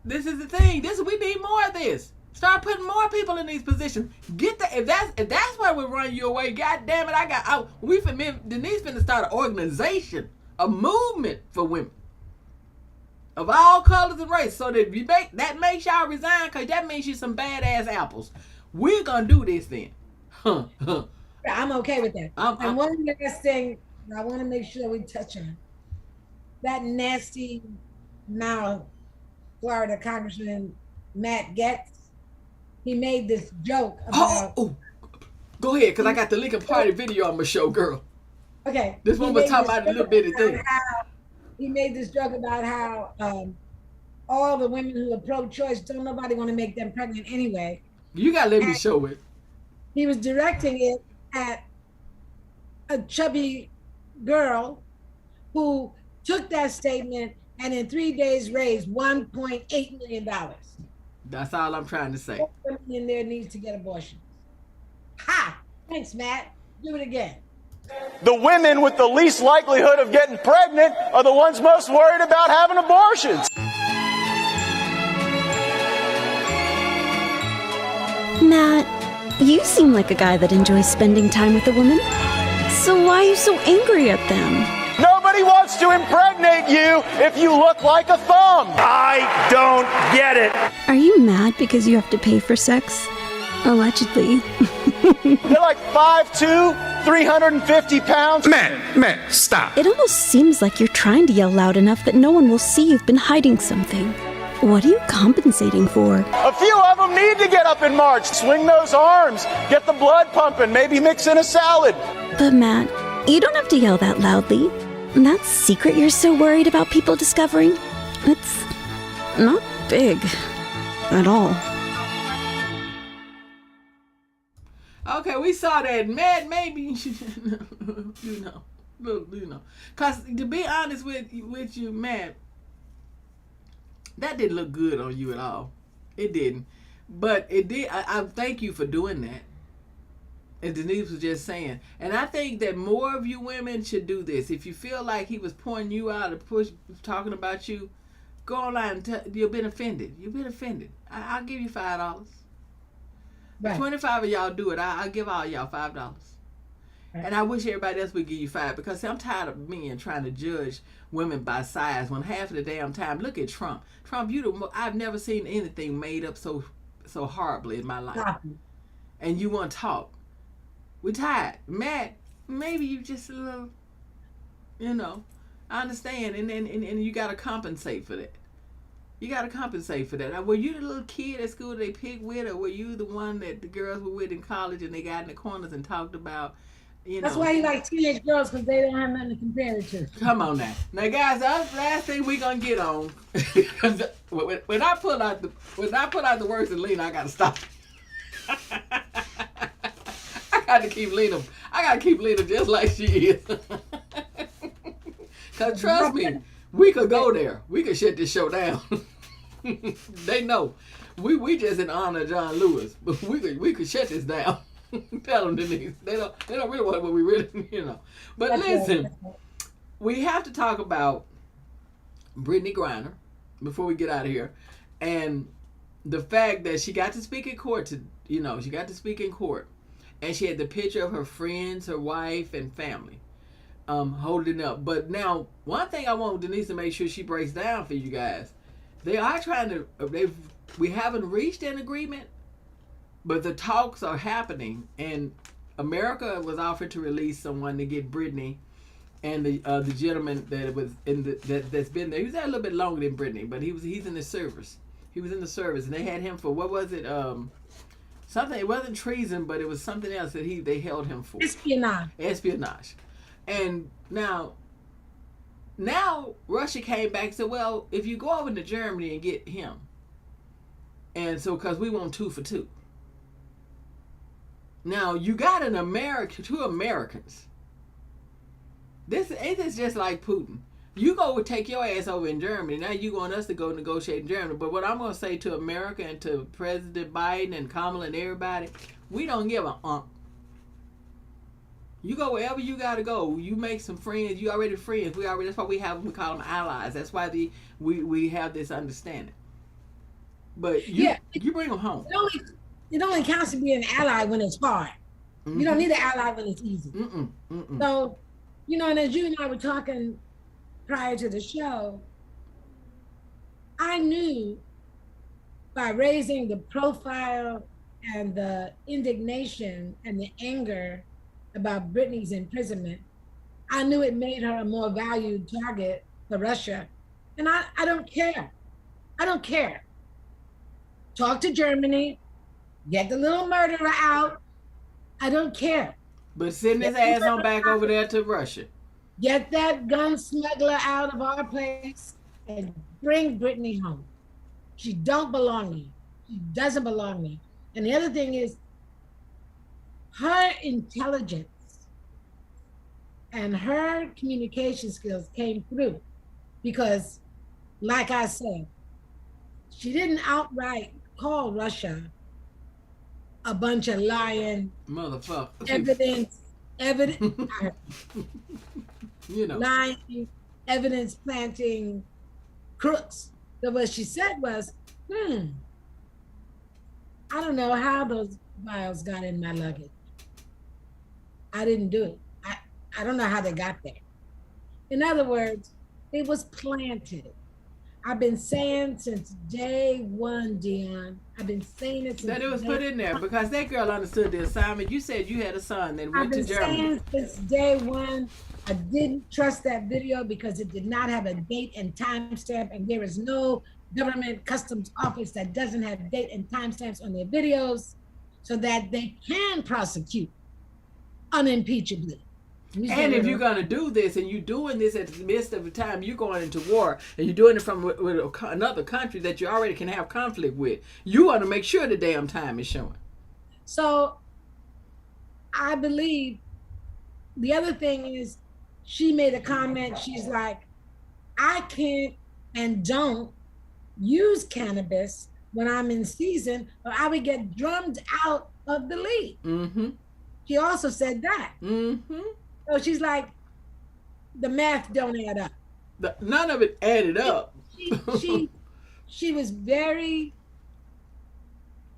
This is the thing. We need more of this. Start putting more people in these positions. If that's what would run you away, God damn it, Denise finna start an organization, a movement for women of all colors and races. So that makes y'all resign, because that means you some badass apples. We're gonna do this then. I'm okay with that. And one last thing I want to make sure we touch on. That nasty now Florida Congressman Matt Gaetz, he made this joke about... Go ahead, because I got the Lincoln Party video on my show, girl. Okay. This one was talking about a little bitty thing. He made this joke about how all the women who are pro-choice, don't nobody want to make them pregnant anyway. You got to let me show it. He was directing it at a chubby girl who took that statement and in 3 days raised $1.8 million. That's all I'm trying to say. Women in there needs to get abortions. Ha! Thanks, Matt. Do it again. The women with the least likelihood of getting pregnant are the ones most worried about having abortions. Matt, you seem like a guy that enjoys spending time with a woman. So why are you so angry at them? Nobody wants to impregnate you if you look like a thumb. I don't get it. Are you mad because you have to pay for sex? Allegedly. They're like 5'2", 350 pounds. Man, stop. It almost seems like you're trying to yell loud enough that no one will see you've been hiding something. What are you compensating for? A few of them need to get up and march. Swing those arms. Get the blood pumping. Maybe mix in a salad. But Matt, you don't have to yell that loudly. That secret you're so worried about people discovering, it's not big at all. Okay, we saw that. Matt, maybe you should, you know. Because to be honest with you, Matt, that didn't look good on you at all. It didn't. But it did. I thank you for doing that. And Denise was just saying. And I think that more of you women should do this. If you feel like he was pointing you out or talking about you, go online and you've been offended. You've been offended. I'll give you $5. Right. 25 of y'all do it. I'll give all y'all $5. Right. And I wish everybody else would give you $5 because see, I'm tired of men trying to judge women by size when half of the damn time. Look at Trump. Trump, I've never seen anything made up so horribly in my life. And you want to talk. We're tired. Matt, maybe you just a little, I understand. And you got to compensate for that. You got to compensate for that. Now, were you the little kid at school they picked with, or were you the one that the girls were with in college and they got in the corners and talked about, That's why you like teenage girls, because they don't have nothing to compare it to. Come on now. Now, guys, that's the last thing we're going to get on. when I pull out the words of Lena, I got to stop. I got to keep Lena just like she is. Because trust me, we could go there. We could shut this show down. They know. We just in honor of John Lewis. But we could shut this down. Tell them, Denise. They don't really want what we really, But listen, we have to talk about Brittany Griner before we get out of here. And the fact that she got to speak in court she got to speak in court. And she had the picture of her friends, her wife, and family holding up. But now, one thing I want Denise to make sure she breaks down for you guys. They are trying to, we haven't reached an agreement, but the talks are happening. And America was offered to release someone to get Brittany and the gentleman that was that's been there. He was there a little bit longer than Brittany, but he's in the service. He was in the service, and they had him for, what was it? Something, it wasn't treason, but it was something else that they held him for. Espionage. And now Russia came back and said, well, if you go over to Germany and get him, and so, because we want 2 for 2. Now, you got two Americans. Ain't this just like Putin? You go take your ass over in Germany. Now you want us to go negotiate in Germany. But what I'm going to say to America and to President Biden and Kamala and everybody, we don't give a You go wherever you got to go. You make some friends. You already friends. That's why we call them allies. That's why we have this understanding. But you bring them home. It only counts to be an ally when it's hard. Mm-hmm. You don't need an ally when it's easy. So, and as you and I were talking prior to the show, I knew by raising the profile and the indignation and the anger about Brittany's imprisonment, I knew it made her a more valued target for Russia. And I don't care. I don't care. Talk to Germany, get the little murderer out. I don't care. But send his ass on back over there to Russia. Get that gun smuggler out of our place and bring Brittany home. She don't belong here. She doesn't belong here. And the other thing is, her intelligence and her communication skills came through because, like I said, she didn't outright call Russia a bunch of lying motherfucker evidence, You know. lying, evidence planting crooks. So what she said was, I don't know how those vials got in my luggage. I didn't do it. I don't know how they got there. In other words, it was planted. I've been saying since day one, Dionne. I've been saying it since that it was put in there because that girl understood the assignment. You said you had a son that went to Germany. I've been saying since day one, I didn't trust that video because it did not have a date and timestamp, and there is no government customs office that doesn't have date and timestamps on their videos so that they can prosecute unimpeachably. And if you're going to do this and you're doing this at the midst of the time you're going into war and you're doing it from with another country that you already can have conflict with, you want to make sure the damn time is showing. So I believe the other thing is she made a comment. She's like, I can't and don't use cannabis when I'm in season or I would get drummed out of the league. Mm-hmm. She also said that. Mm-hmm. So she's like, the math don't add up. None of it added up. She was very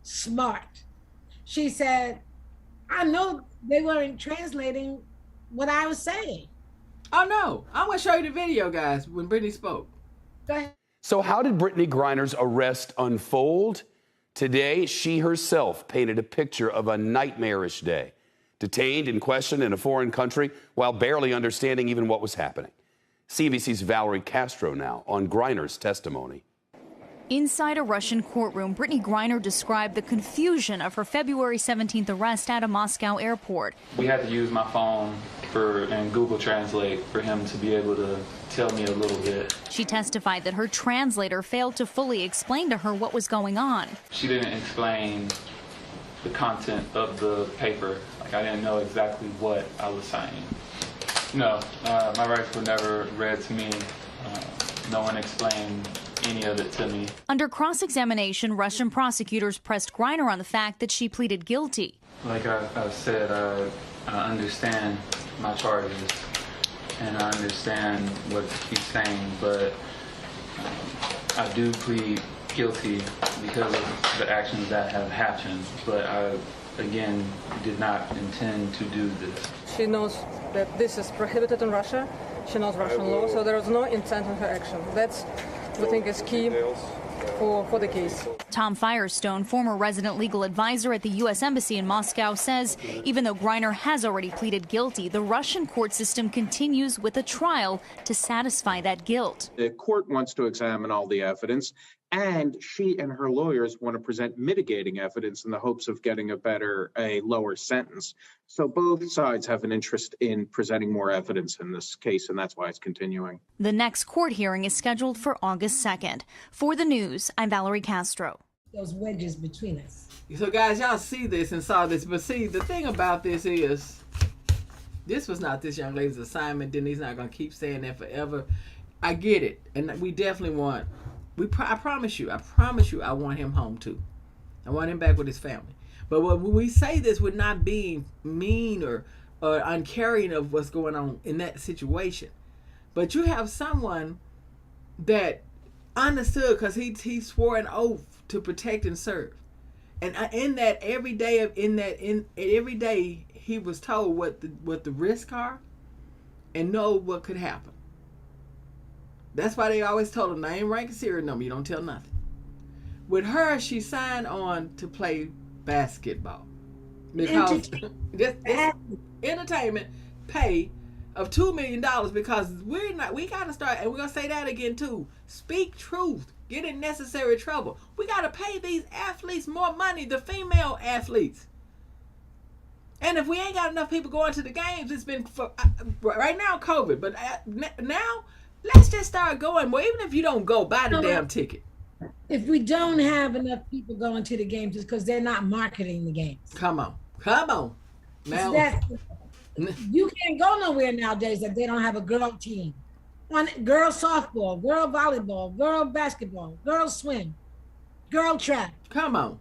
smart. She said, I know they weren't translating what I was saying. Oh no, I'm gonna show you the video, guys, when Brittany spoke. Go ahead. So how did Brittany Griner's arrest unfold? Today, she herself painted a picture of a nightmarish day. Detained and questioned in a foreign country while barely understanding even what was happening. CNBC's Valerie Castro now on Griner's testimony. Inside a Russian courtroom, Brittany Griner described the confusion of her February 17th arrest at a Moscow airport. We had to use my phone and Google Translate for him to be able to tell me a little bit. She testified that her translator failed to fully explain to her what was going on. She didn't explain the content of the paper. Like, I didn't know exactly what I was signing. No, my rights were never read to me. No one explained any of it to me. Under cross-examination, Russian prosecutors pressed Griner on the fact that she pleaded guilty. Like I said, I understand my charges and I understand what he's saying, but I do plead guilty because of the actions that have happened, but I, again, did not intend to do this. She knows that this is prohibited in Russia. She knows Russian law, so there is no intent in her action. That's, we think, is key for the case. Tom Firestone, former resident legal advisor at the U.S. Embassy in Moscow, says even though Griner has already pleaded guilty, the Russian court system continues with a trial to satisfy that guilt. The court wants to examine all the evidence, and she and her lawyers want to present mitigating evidence in the hopes of getting a lower sentence. So both sides have an interest in presenting more evidence in this case, and that's why it's continuing. The next court hearing is scheduled for August 2nd. For the news, I'm Valerie Castro. Those wedges between us. So guys, y'all see this and saw this, but see, the thing about this is, this was not this young lady's assignment. Denise not going to keep saying that forever. I get it, and we definitely want, I promise you, I want him home too. I want him back with his family. But when we say this, we're not being mean or uncaring of what's going on in that situation. But you have someone that understood because he swore an oath to protect and serve, and in that every day he was told what the risks are, and know what could happen. That's why they always told him name, rank, and serial number. You don't tell nothing. With her, she signed on to play basketball because this entertainment pay of $2 million, because we got to start, and we're going to say that again too, speak truth, get in necessary trouble. We got to pay these athletes more money, the female athletes. And if we ain't got enough people going to the games, it's been for, right now COVID, but now let's just start going. Well, even if you don't go, buy the damn ticket. If we don't have enough people going to the games, it's because they're not marketing the games. Come on. Now, you can't go nowhere nowadays that they don't have a girl team. Girl softball, girl volleyball, girl basketball, girl swim, girl track. Come on.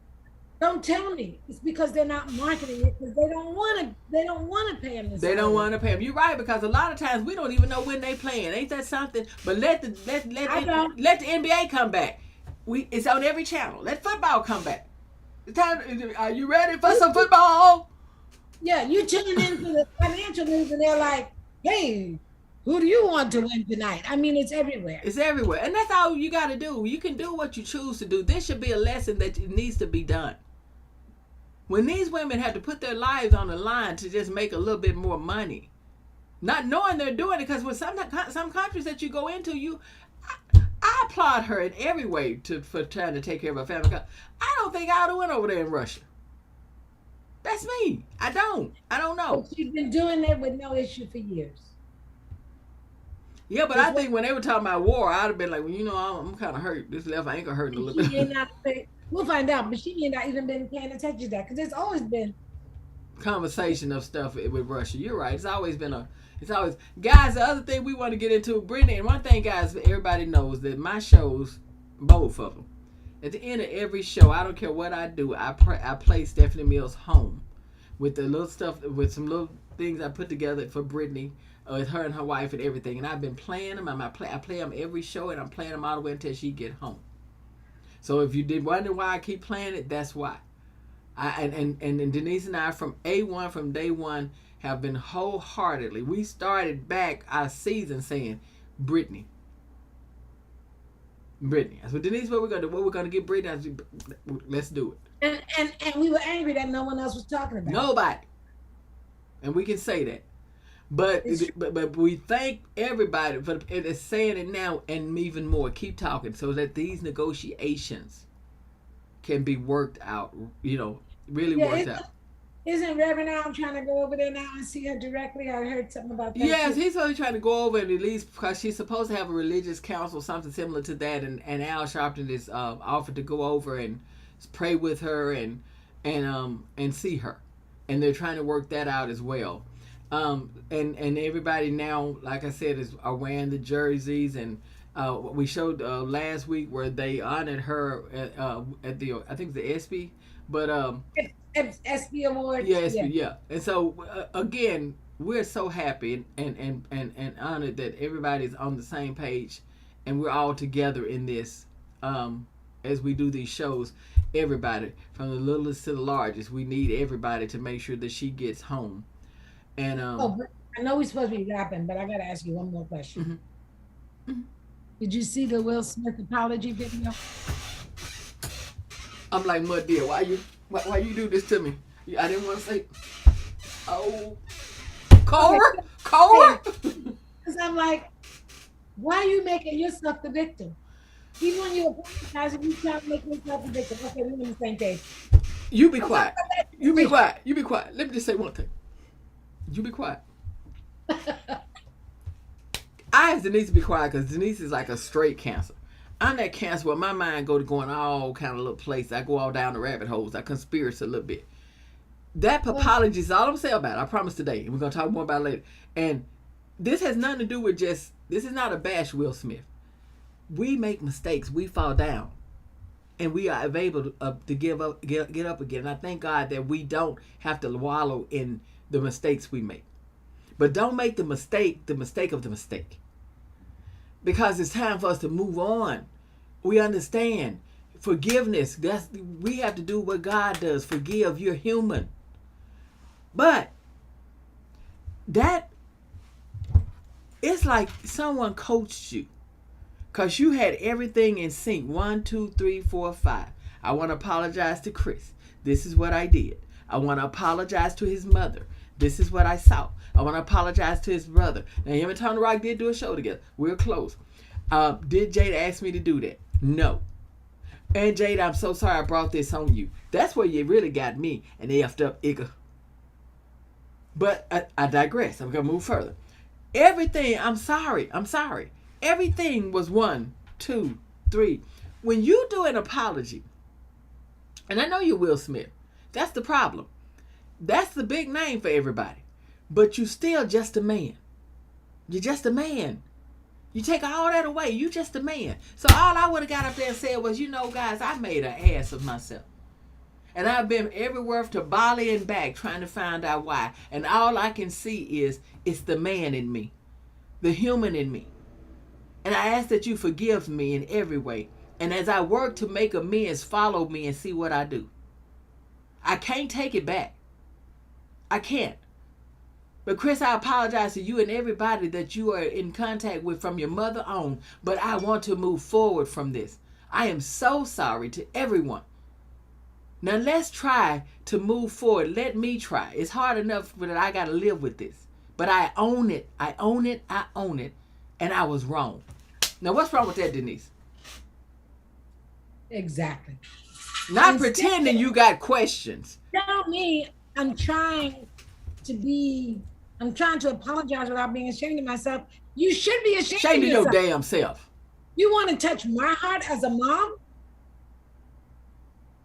Don't tell me. It's because they're not marketing it because they don't want to. They don't want to pay them. They don't want to pay them. You're right, because a lot of times we don't even know when they playing. Ain't that something? But let the NBA come back. It's on every channel. Let football come back. It's time. Are you ready for some football? Yeah, you tune in for the financial news and they're like, hey, who do you want to win tonight? I mean, it's everywhere. It's everywhere. And that's all you got to do. You can do what you choose to do. This should be a lesson that needs to be done. When these women have to put their lives on the line to just make a little bit more money, not knowing they're doing it, because with some countries that you go into, I applaud her in every way for trying to take care of her family. I don't think I would have went over there in Russia. That's me. I don't know. But she's been doing it with no issue for years. Yeah, but I think when they were talking about war, I'd have been like, well, I'm kind of hurt. This left ankle hurting a little bit. We'll find out, but she may not even been paying attention to that because there's always been conversation of stuff with Russia. You're right. It's always guys. The other thing we want to get into, Brittany, and one thing, guys, everybody knows that my shows, both of them, at the end of every show, I don't care what I do, I play Stephanie Mills' Home with the little stuff, with some little things I put together for Brittany, with her and her wife and everything. And I've been playing them. I play them every show, and I'm playing them all the way until she get home. So if you did wonder why I keep playing it, that's why. And Denise and I from A1, from day one, have been wholeheartedly. We started back our season saying, Brittany. That's what Denise, what we're gonna do. What we're gonna get Brittany. Let's do it. And we were angry that no one else was talking about it. Nobody. And we can say that. But we thank everybody for saying it now, and even more. Keep talking so that these negotiations can be worked out. Really worked out. Isn't Reverend Al trying to go over there now and see her directly? I heard something about that. Yes, he's only trying to go over and at least, because she's supposed to have a religious council, something similar to that. And Al Sharpton is offered to go over and pray with her and see her, and they're trying to work that out as well. And everybody now, like I said, are wearing the jerseys, and we showed last week where they honored her at the, I think the ESPY, but ESPY Awards. Yeah, ESPY, yeah. And so again, we're so happy and honored that everybody's on the same page, and we're all together in this as we do these shows. Everybody, from the littlest to the largest, we need everybody to make sure that she gets home. And I know we're supposed to be wrapping, but I got to ask you one more question. Mm-hmm. Mm-hmm. Did you see the Will Smith apology video? I'm like, Mud dear, why you do this to me? I didn't want to say, oh, Cora. Because I'm like, why are you making yourself the victim? Even when you apologize, you try to make yourself the victim. Okay, we're on the same page. You be quiet. You be quiet. You be quiet. Let me just say one thing. You be quiet. I have Denise to be quiet because Denise is like a straight Cancer. I'm that Cancer where my mind go to going all kind of little places. I go all down the rabbit holes. I conspiracy a little bit. That apology is all I'm saying about it. I promise today. We're going to talk more about it later. And this has nothing to do with this is not a bash Will Smith. We make mistakes. We fall down. And we are able to get up again. And I thank God that we don't have to wallow in the mistakes we make. But don't make the mistake of the mistake. Because it's time for us to move on. We understand forgiveness. We have to do what God does. Forgive. You're human. But it's like someone coached you. Because you had everything in sync. 1, 2, 3, 4, 5. I want to apologize to Chris. This is what I did. I want to apologize to his mother. This is what I saw. I want to apologize to his brother. Now, him and Tony Rock did do a show together. We're close. Did Jade ask me to do that? No. And Jade, I'm so sorry I brought this on you. That's where you really got me and effed up, Igga. But I digress. I'm going to move further. Everything, I'm sorry. Everything was 1, 2, 3. When you do an apology, and I know you're Will Smith, that's the problem. That's the big name for everybody. But you still just a man. You're just a man. You take all that away, you just a man. So all I would have got up there and said was, guys, I made an ass of myself. And I've been everywhere to Bali and back trying to find out why. And all I can see is it's the man in me, the human in me. And I ask that you forgive me in every way. And as I work to make amends, follow me and see what I do. I can't take it back. I can't. But Chris, I apologize to you and everybody that you are in contact with from your mother on. But I want to move forward from this. I am so sorry to everyone. Now let's try to move forward. Let me try. It's hard enough that I got to live with this. But I own it. I own it. I own it. And I was wrong. Now what's wrong with that, Denise? Exactly. Not pretending you got questions. Tell me, I'm trying to apologize without being ashamed of myself. You should be ashamed of your damn self. You want to touch my heart as a mom?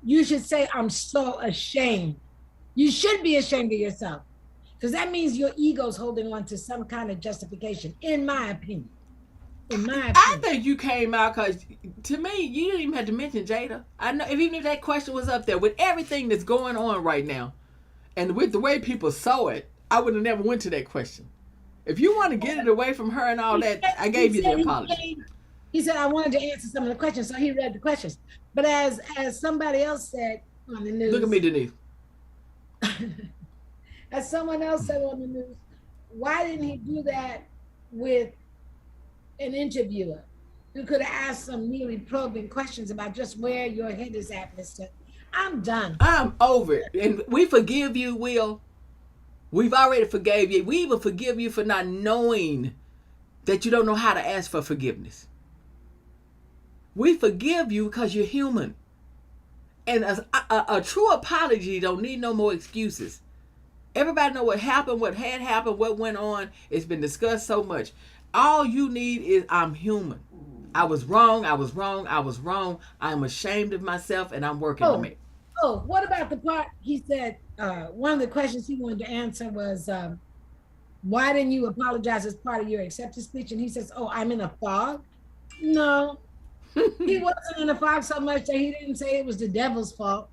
You should say, I'm so ashamed. You should be ashamed of yourself, because that means your ego's holding on to some kind of justification, in my opinion. I think you came out because, to me, you didn't even have to mention Jada. I know, even if that question was up there, with everything that's going on right now, and with the way people saw it, I would have never went to that question. If you want to get it away from her and all that, I gave you the apology. He said, I wanted to answer some of the questions, so he read the questions. But as somebody else said on the news. Look at me, Denise. As someone else said on the news, why didn't he do that with an interviewer who could have asked some really probing questions about just where your head is at, mister? I'm done. I'm over it. And we forgive you, Will. We've already forgave you. We even forgive you for not knowing that you don't know how to ask for forgiveness. We forgive you because you're human. And a true apology don't need no more excuses. Everybody know what happened, what had happened, what went on. It's been discussed so much. All you need is, I'm human. I was wrong. I was wrong. I was wrong. I'm ashamed of myself, and I'm working on it. Oh, what about the part he said, one of the questions he wanted to answer was, why didn't you apologize as part of your acceptance speech? And he says, oh, I'm in a fog. No, he wasn't in a fog so much that he didn't say it was the devil's fault.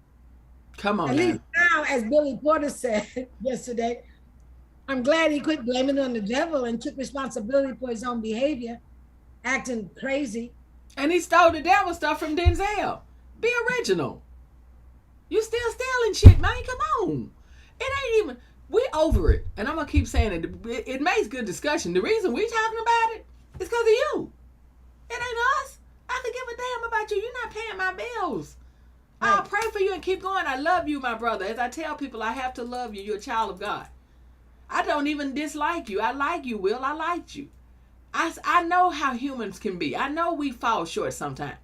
Come on. At least now, as Billy Porter said yesterday, I'm glad he quit blaming it on the devil and took responsibility for his own behavior, acting crazy. And he stole the devil stuff from Denzel. Be original. You still stealing shit, man. Come on. It ain't even, we over it. And I'm going to keep saying it. It makes good discussion. The reason we talking about it is because of you. It ain't us. I could give a damn about you. You're not paying my bills. I'll pray for you and keep going. I love you, my brother. As I tell people, I have to love you. You're a child of God. I don't even dislike you. I like you, Will. I liked you. I know how humans can be. I know we fall short sometimes.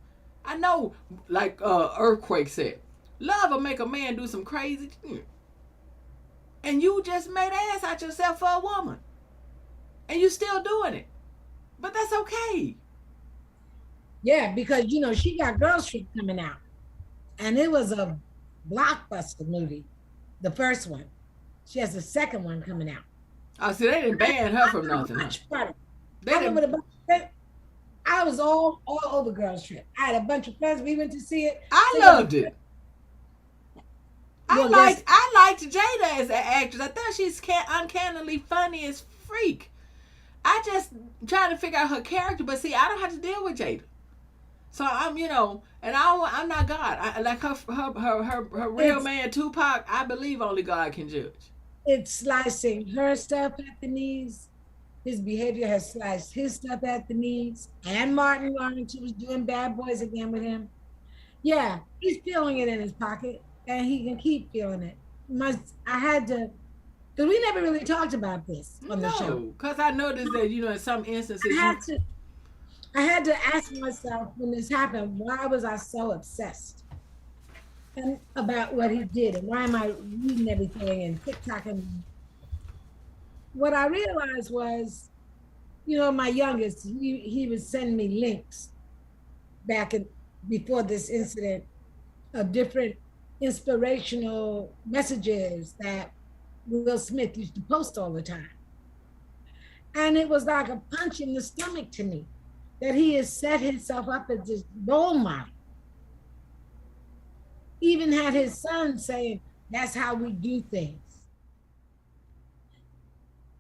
I know, like Earthquake said, love will make a man do some crazy shit. And you just made ass out yourself for a woman. And you still doing it. But that's okay. Yeah, because, you know, she got Girls Trip coming out. And it was a blockbuster movie, the first one. She has the second one coming out. Oh, see, they didn't ban her from nothing. I was all over Girls Trip. I had a bunch of friends. We went to see it. I loved it. I liked Jada as an actress. I thought she's uncannily funny as freak. I just trying to figure out her character, but see, I don't have to deal with Jada. So I'm, you know, and I'm not God. I like her real man Tupac. I believe only God can judge. It's slicing her stuff at the knees. His behavior has sliced his stuff at the knees. And Martin Lawrence, who was doing Bad Boys again with him. Yeah, he's feeling it in his pocket, and he can keep feeling it. I had to, because we never really talked about this on the show. No, because I noticed that, you know, in some instances, I had to ask myself when this happened, why was I so obsessed about what he did, and why am I reading everything and TikTok? And what I realized was, you know, my youngest, he would send me links before this incident of different inspirational messages that Will Smith used to post all the time. And it was like a punch in the stomach to me that he has set himself up as this role model. even had his son saying, that's how we do things.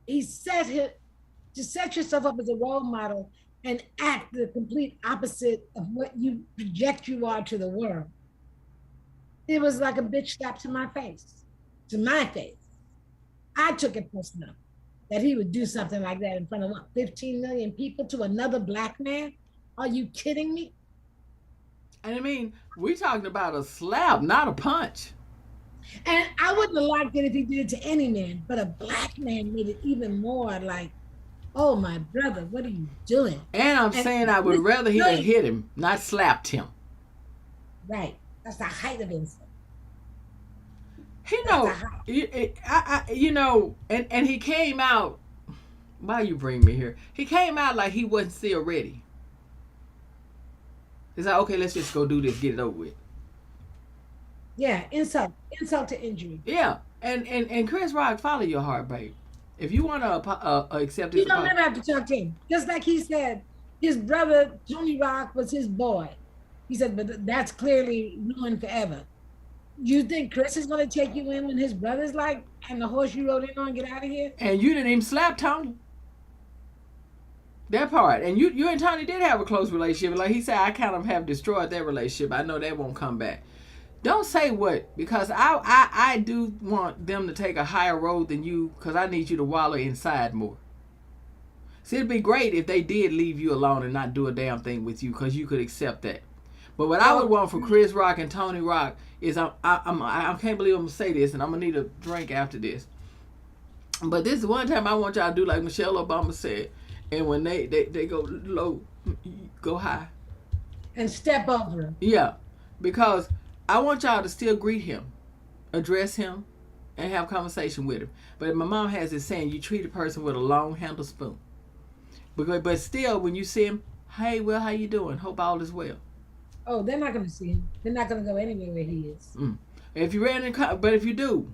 He to set yourself up as a role model and act the complete opposite of what you project you are to the world. It was like a bitch slap to my face. I took it personal that he would do something like that in front of 15 million people to another black man. Are you kidding me? And I mean, we're talking about a slap, not a punch. And I wouldn't have liked it if he did it to any man, but a black man made it even more like, oh, my brother, what are you doing? And I'm saying I would rather he'd have hit him, not slapped him. Right. That's the height of insult. And he came out, why you bring me here? He came out like he wasn't still ready. He's like, okay, let's just go do this, get it over with. Yeah, insult to injury. Yeah, and Chris Rock, follow your heart, babe. If you want to accept his you don't never have to talk to him. Just like he said, his brother Tony Rock was his boy. He said, but that's clearly ruined forever. You think Chris is going to take you in when his brother's like, and the horse you rode in on, get out of here? And you didn't even slap Tony. That part. And you and Tony did have a close relationship. Like he said, I kind of have destroyed that relationship. I know that won't come back. Don't say what, because I do want them to take a higher road than you, because I need you to wallow inside more. See, it'd be great if they did leave you alone and not do a damn thing with you, because you could accept that. But what I would want for Chris Rock and Tony Rock is, I can't believe I'm going to say this, and I'm going to need a drink after this. But this is one time I want y'all to do like Michelle Obama said, and when they go low, go high. And step over him. Yeah, because I want y'all to still greet him, address him, and have conversation with him. But my mom has this saying, you treat a person with a long handle spoon. But still, when you see him, hey, well, how you doing? Hope all is well. Oh, they're not going to see him. They're not going to go anywhere where he is. If you ran in, but if you do,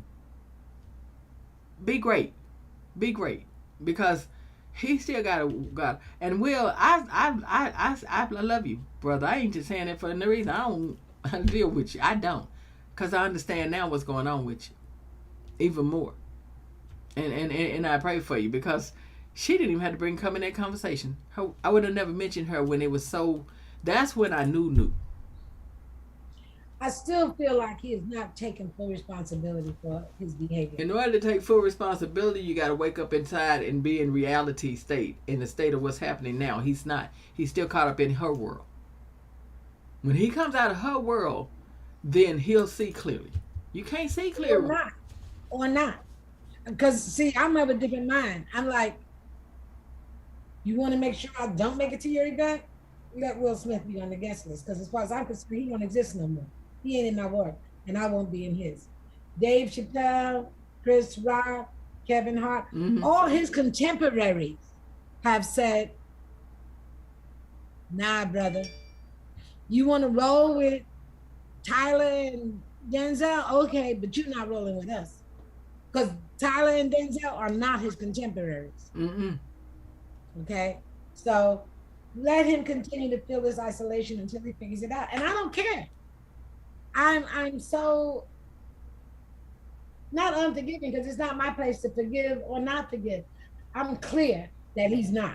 be great, because he still got. And Will, I love you, brother. I ain't just saying that for no reason. I don't deal with you. I don't, because I understand now what's going on with you, even more. And I pray for you, because she didn't even have to come in that conversation. I would have never mentioned her when it was so. That's when I knew. I still feel like he is not taking full responsibility for his behavior. In order to take full responsibility, you got to wake up inside and be in reality state, in the state of what's happening now. He's not. He's still caught up in her world. When he comes out of her world, then he'll see clearly. You can't see clearly. Or not. Because, see, I'm of a different mind. I'm like, you want to make sure I don't make it to your event? Let Will Smith be on the guest list, because as far as I'm concerned, he won't exist no more. He ain't in my work, and I won't be in his. Dave Chappelle, Chris Rock, Kevin Hart, all his contemporaries have said, nah, brother. You want to roll with Tyler and Denzel? Okay, but you're not rolling with us. Because Tyler and Denzel are not his contemporaries. Okay? So let him continue to feel this isolation until he figures it out. And I don't care. I'm so not unforgiving, because it's not my place to forgive or not forgive. I'm clear that he's not.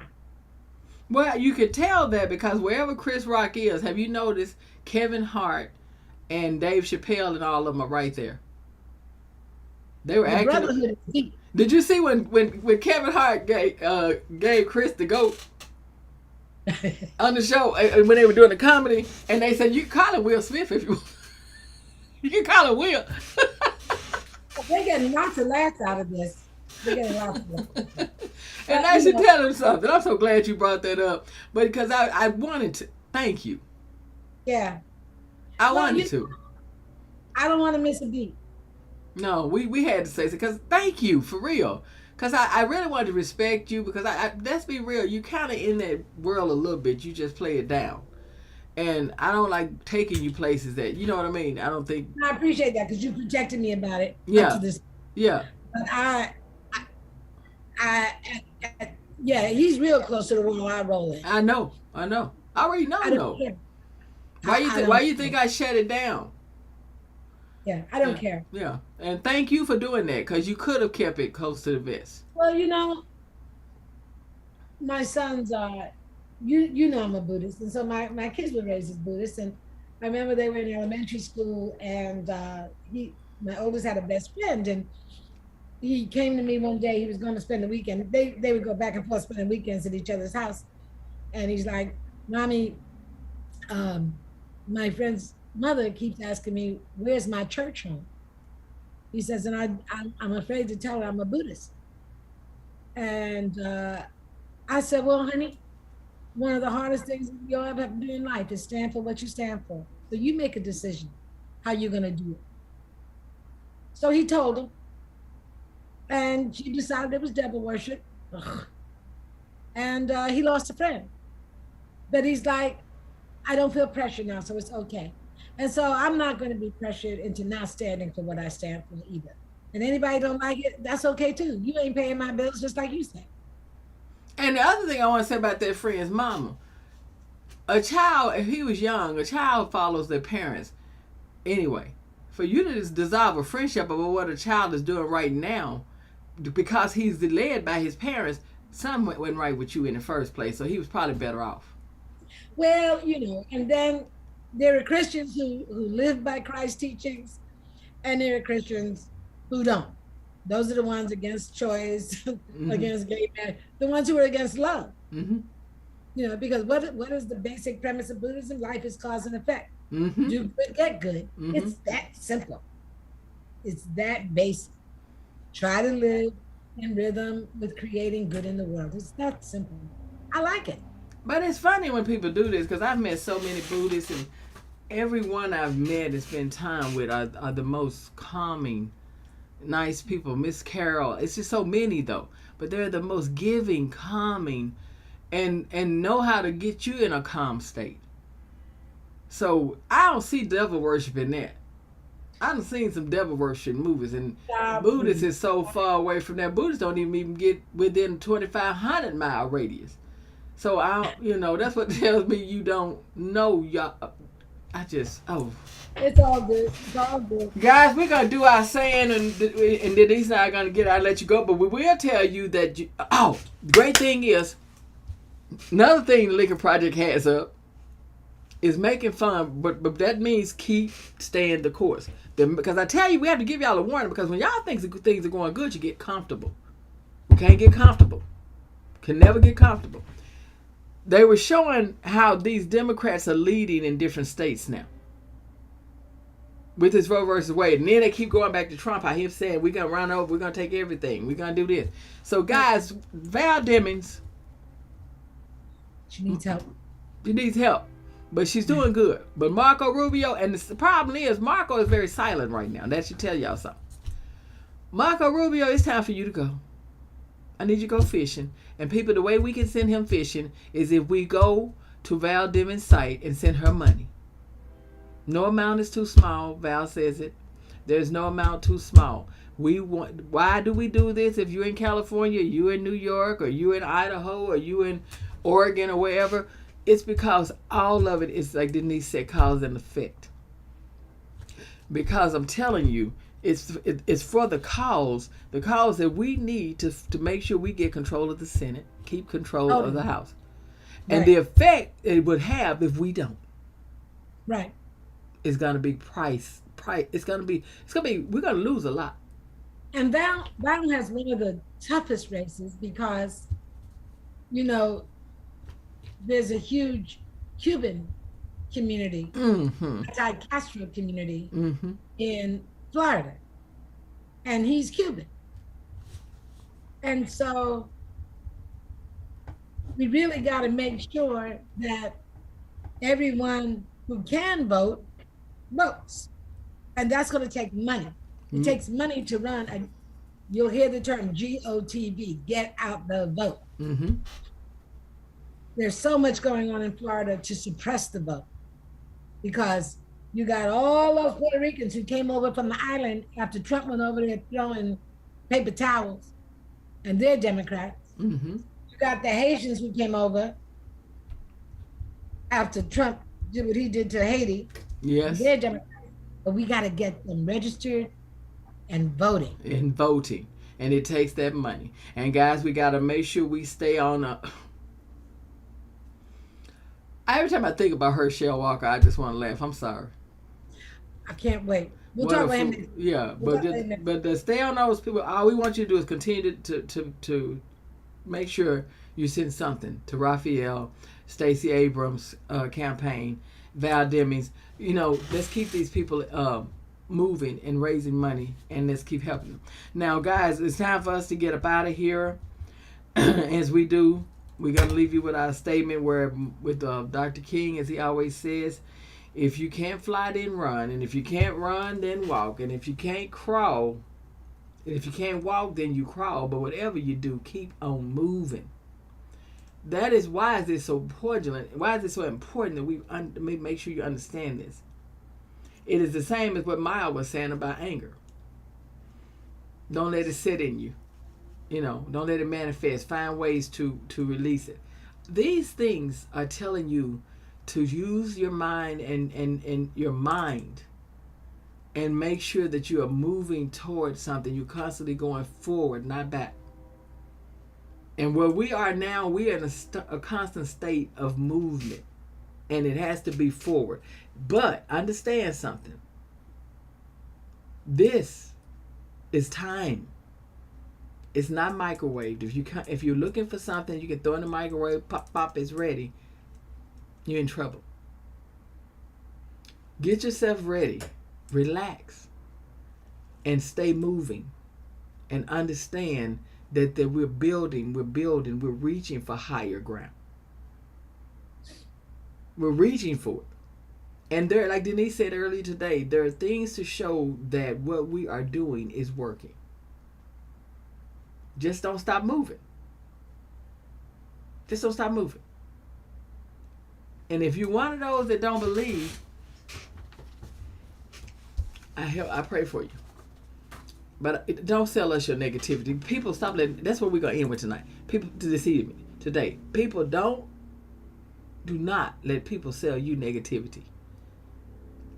Well, you could tell that, because wherever Chris Rock is, have you noticed Kevin Hart and Dave Chappelle and all of them are right there? They were acting. Did you see when Kevin Hart gave Chris the goat on the show, when they were doing the comedy, and they said, you can call him Will Smith if you want. You can call him Will. They're getting lots of laughs out of this. They're getting lots of laughs. And I should tell him something. I'm so glad you brought that up. But because I wanted to. Thank you. Yeah. I wanted to. I don't want to miss a beat. No, we had to say so, because thank you, for real. Because I really wanted to respect you, because let's be real, you kind of in that world a little bit. You just play it down. And I don't like taking you places that, you know what I mean? I don't think. I appreciate that, because you protected me about it. Yeah. Yeah. But yeah, he's real close to the role I roll in. I know. I already know. Why you think I shut it down? Yeah, I don't care. Yeah, and thank you for doing that, because you could have kept it close to the vest. Well, you know, my sons are, you know, I'm a Buddhist, and so my kids were raised as Buddhists, and I remember they were in elementary school, and my oldest had a best friend, and he came to me one day. He was going to spend the weekend. They would go back and forth spending weekends at each other's house, and he's like, "Mommy, my friend's mother keeps asking me, where's my church home?" He says, and I'm afraid to tell her I'm a Buddhist. And I said, well, honey, one of the hardest things you'll ever have to do in life is stand for what you stand for. So you make a decision how you're going to do it. So he told him, and she decided it was devil worship. Ugh. And he lost a friend. But he's like, I don't feel pressure now, so it's okay. And so I'm not going to be pressured into not standing for what I stand for either. And anybody don't like it, that's okay too. You ain't paying my bills, just like you said. And the other thing I want to say about that friend's mama, a child, if he was young, a child follows their parents anyway. For you to dissolve a friendship over what a child is doing right now, because he's led by his parents, something went right with you in the first place. So he was probably better off. Well, you know, and then there are Christians who live by Christ's teachings, and there are Christians who don't. Those are the ones against choice, against gay marriage, the ones who are against love. You know, because what is the basic premise of Buddhism? Life is cause and effect. Do good, get good. It's that simple. It's that basic. Try to live in rhythm with creating good in the world. It's that simple. I like it. But it's funny when people do this, because I've met so many Buddhists, and everyone I've met and spent time with are the most calming, nice people. Miss Carol, it's just so many though, but they're the most giving, calming, and know how to get you in a calm state. So I don't see devil worship in that. I've seen some devil worship movies, and Buddhists is so far away from that. Buddhists don't even get within 2,500 mile radius. So you know, that's what tells me you don't know y'all. It's all good. It's all good. Guys, we're gonna do our saying, and Denise and I are gonna get. I'll let you go, but we will tell you that. The great thing is, another thing the Liquor Project has up is making fun, but that means keep staying the course. Because I tell you, we have to give y'all a warning, because when y'all think things are going good, you get comfortable. You can't get comfortable. Can never get comfortable. They were showing how these Democrats are leading in different states now with this Roe versus Wade. And then they keep going back to Trump. I hear him saying, we're going to run over, we're going to take everything, we're going to do this. So guys, Val Demings, she needs help. She needs help, but she's doing good. But Marco Rubio, and the problem is, Marco is very silent right now. That should tell y'all something. Marco Rubio, it's time for you to go. I need you to go fishing. And people, the way we can send him fishing is if we go to Val Demings' site and send her money. No amount is too small. Val says it. There's no amount too small. Why do we do this? If you're in California, you in New York, or you in Idaho, or you in Oregon, or wherever, it's because all of it is, like Denise said, cause and effect. Because I'm telling you, it's for the cause that we need to make sure we get control of the Senate, keep control of the House, and the effect it would have if we don't. Right. It's gonna be price. It's gonna be. We're gonna lose a lot. And Val has one of the toughest races because, you know, there's a huge Cuban community, anti-Castro community in Florida, and he's Cuban. And so we really got to make sure that everyone who can vote votes. And that's going to take money. It takes money to run, and you'll hear the term GOTV, get out the vote. There's so much going on in Florida to suppress the vote, because you got all those Puerto Ricans who came over from the island after Trump went over there throwing paper towels, and they're Democrats. You got the Haitians who came over after Trump did what he did to Haiti. Yes. They're Democrats. but we got to get them registered and voting. And it takes that money. And guys, we got to make sure we stay on every time I think about Herschel Walker, I just want to laugh. I'm sorry. I can't wait. We'll talk about him. Yeah, but to stay on those people, all we want you to do is continue to make sure you send something to Raphael, Stacey Abrams' campaign, Val Demings. Let's keep these people moving and raising money, and let's keep helping them. Now, guys, it's time for us to get up out of here. As we do, we're going to leave you with our statement with Dr. King, as he always says, if you can't fly, then run. And if you can't run, then walk. And if you can't crawl, and if you can't walk, then you crawl. But whatever you do, keep on moving. That is why is it so important. Why is it so important that we make sure you understand this? It is the same as what Maya was saying about anger. Don't let it sit in you. Don't let it manifest. Find ways to release it. These things are telling you to use your mind and your mind and make sure that you are moving towards something. You're constantly going forward, not back. And where we are now, we are in a constant state of movement, and it has to be forward. But understand something. This is time. It's not microwaved. If you're looking for something, you can throw in the microwave, pop, it's ready. You're in trouble. Get yourself ready, relax, and stay moving, and understand that we're building, we're reaching for higher ground. We're reaching for it. And there, like Denise said earlier today, there are things to show that what we are doing is working. Just don't stop moving. Just don't stop moving. And if you're one of those that don't believe, I pray for you. But don't sell us your negativity. People, stop letting. That's what we're gonna end with tonight. People to deceive me today. People do not let people sell you negativity.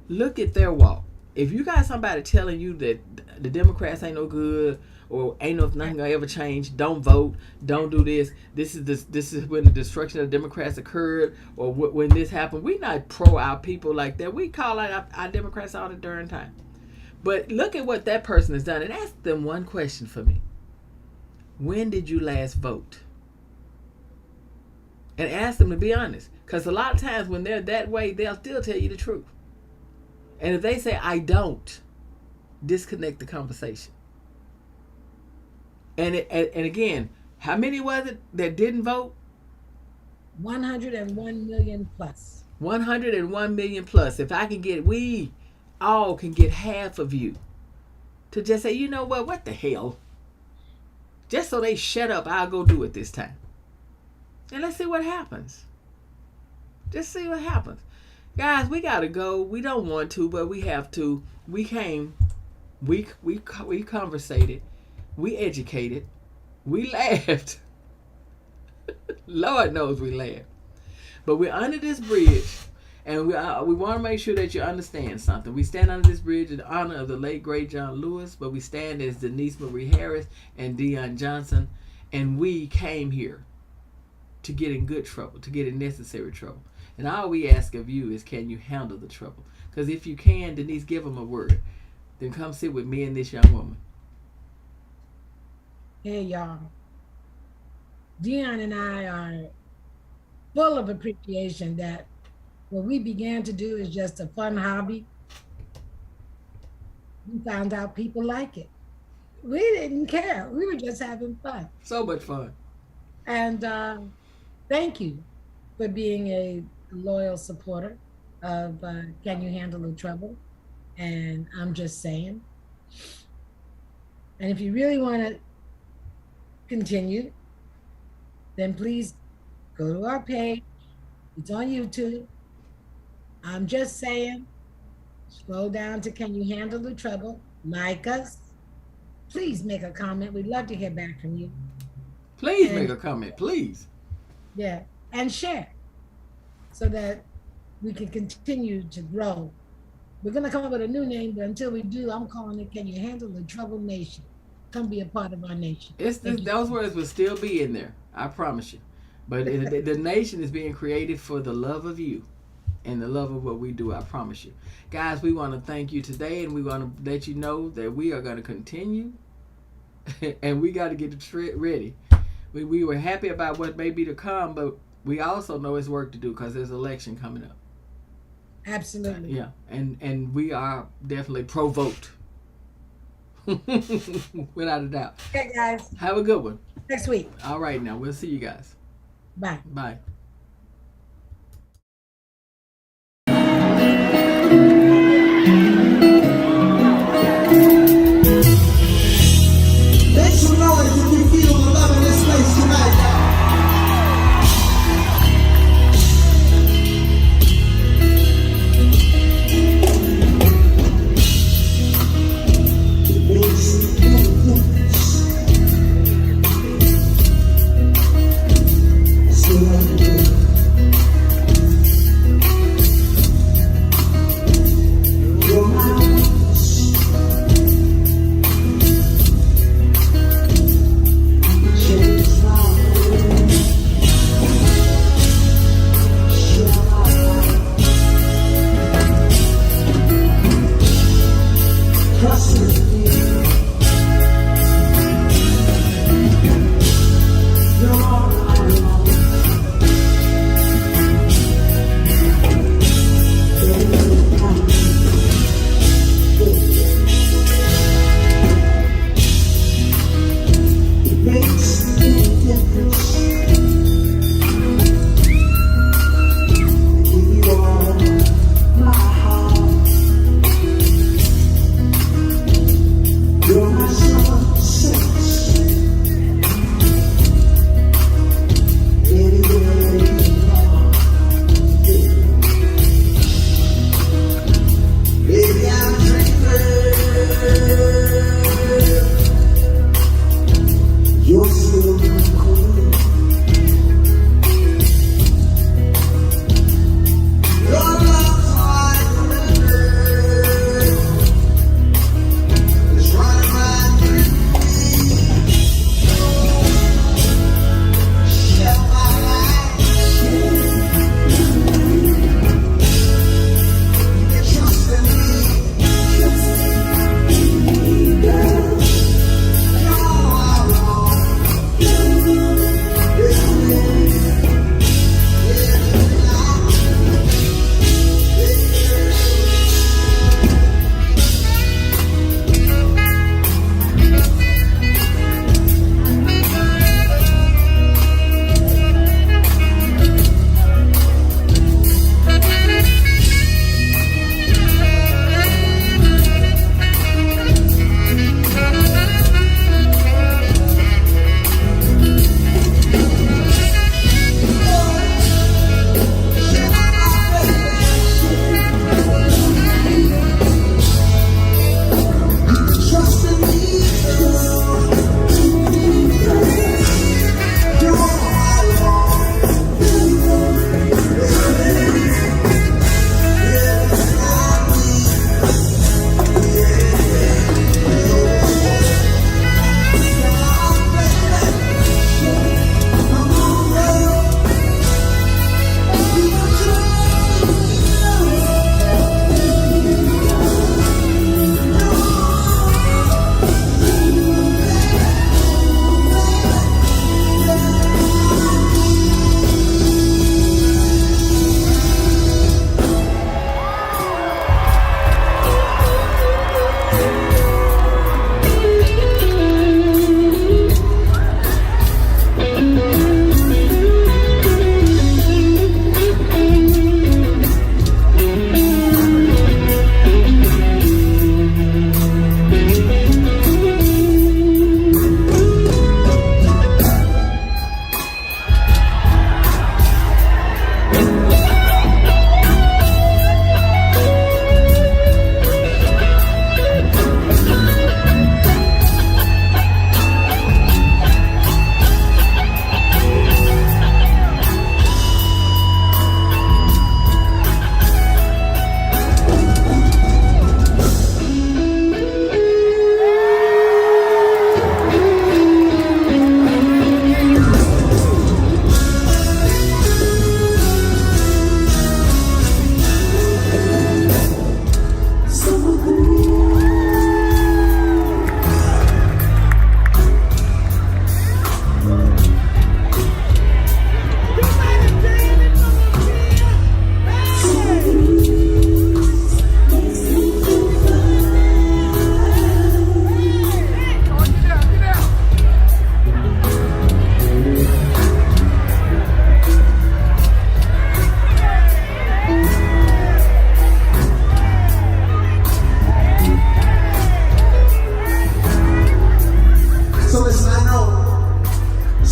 Look at their walk. If you got somebody telling you that the Democrats ain't no good, or ain't nothing gonna ever change, don't vote, don't do this. This is when the destruction of the Democrats occurred, or when this happened. We not pro our people like that. We call out our Democrats all the darn time. But look at what that person has done, and ask them one question for me. When did you last vote? And ask them to be honest, because a lot of times when they're that way, they'll still tell you the truth. And if they say I don't, disconnect the conversation. And again, how many was it that didn't vote? 101 million plus. 101 million plus. If I can get, we all can get half of you to just say, you know what the hell? Just so they shut up, I'll go do it this time. And let's see what happens. Just see what happens. Guys, we gotta go. We don't want to, but we have to. We came, we conversated. We educated. We laughed. Lord knows we laughed. But we're under this bridge, and we want to make sure that you understand something. We stand under this bridge in honor of the late, great John Lewis, but we stand as Denise Marie Harris and Dionne Johnson, and we came here to get in good trouble, to get in necessary trouble. And all we ask of you is, can you handle the trouble? Because if you can, Denise, give them a word. Then come sit with me and this young woman. Hey, y'all. Dionne and I are full of appreciation that what we began to do is just a fun hobby. We found out people like it. We didn't care. We were just having fun. So much fun. And thank you for being a loyal supporter of Can You Handle the Trouble? And I'm just saying. And if you really want to continue, then please go to our page. It's on YouTube. I'm just saying. Scroll down to Can You Handle the Trouble? Like us. Please make a comment. We'd love to hear back from you. Please make a comment, please. Yeah, and share so that we can continue to grow We're gonna come up with a new name, but until we do, I'm calling it "Can You Handle the Trouble Nation?" Come be a part of our nation. Those words will still be in there, I promise you. But the nation is being created for the love of you and the love of what we do, I promise you. Guys, we want to thank you today, and we want to let you know that we are going to continue, and we got to get ready. We were happy about what may be to come, but we also know it's work to do because there's an election coming up. Absolutely. Yeah, and we are definitely provoked. Without a doubt. Okay, guys. Have a good one. Next week. All right, now we'll see you guys. Bye. Bye. Make some noise if you feel the love in this place tonight. You're still cool.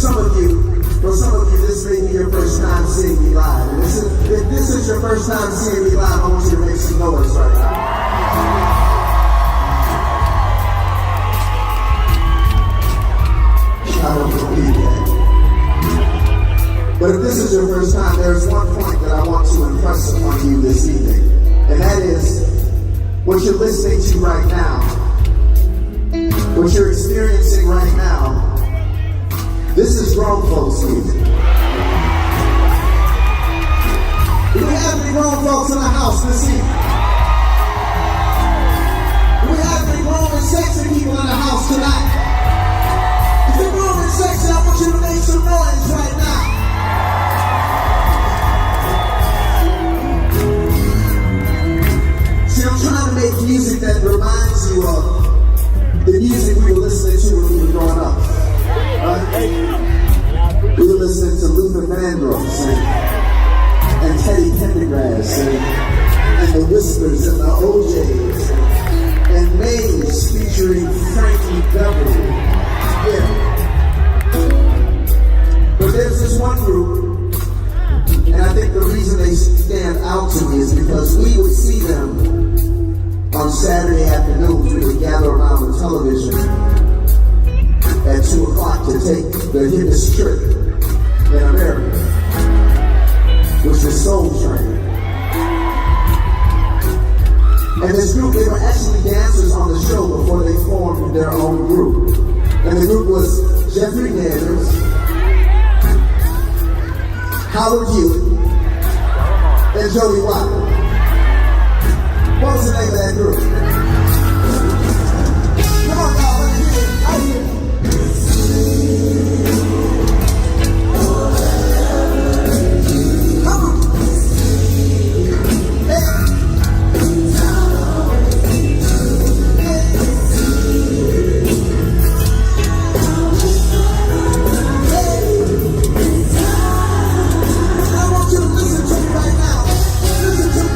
some of you, this may be your first time seeing me live. And if this is your first time seeing me live, I want you to make some noise right now. I don't believe that. But if this is your first time, there's one point that I want to impress upon you this evening. And that is what you're listening to right now, what you're experiencing right now. This is grown folks music. Do we have any grown folks in the house this evening? Do we have any grown and sexy people in the house tonight? If you're grown and sexy, I want you to make some noise right now. See, I'm trying to make music that reminds you of the music we were listening to when we were growing up. We were listening to Luther Vandross and Teddy Pendergrass and the Whispers and the OJs and Maze featuring Frankie Beverly. Yeah. But there's this one group, and I think the reason they stand out to me is because we would see them on Saturday afternoons. We would gather around the television at 2 o'clock to take the hippest trip in America, which is Soul Train. And this group, they were actually dancers on the show before they formed their own group. And the group was Jeffrey Daniels, Howard Hewitt, and Joey Watt. What was the name of that group? Come on, y'all, let me hear it. I hear it. Come on. Hey. I want you to listen to me right now. Listen to me.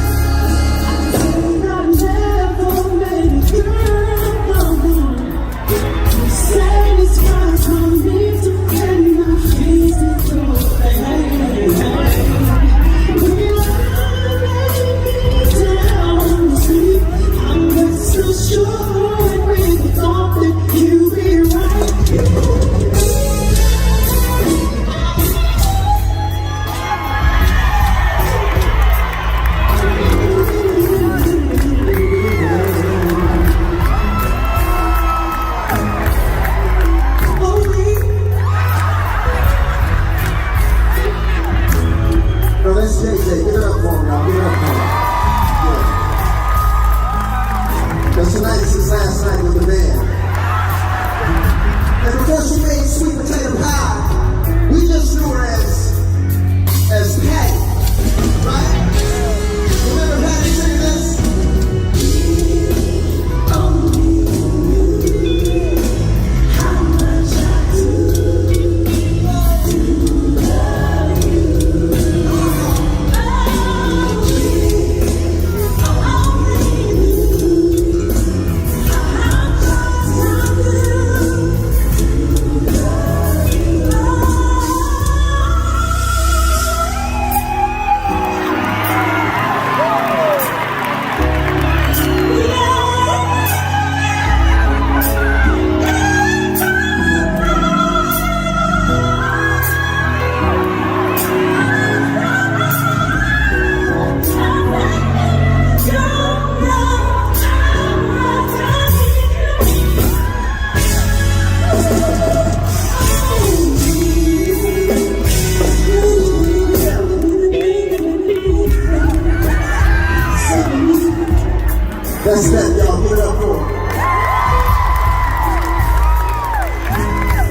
That's that, y'all. Give it up for them.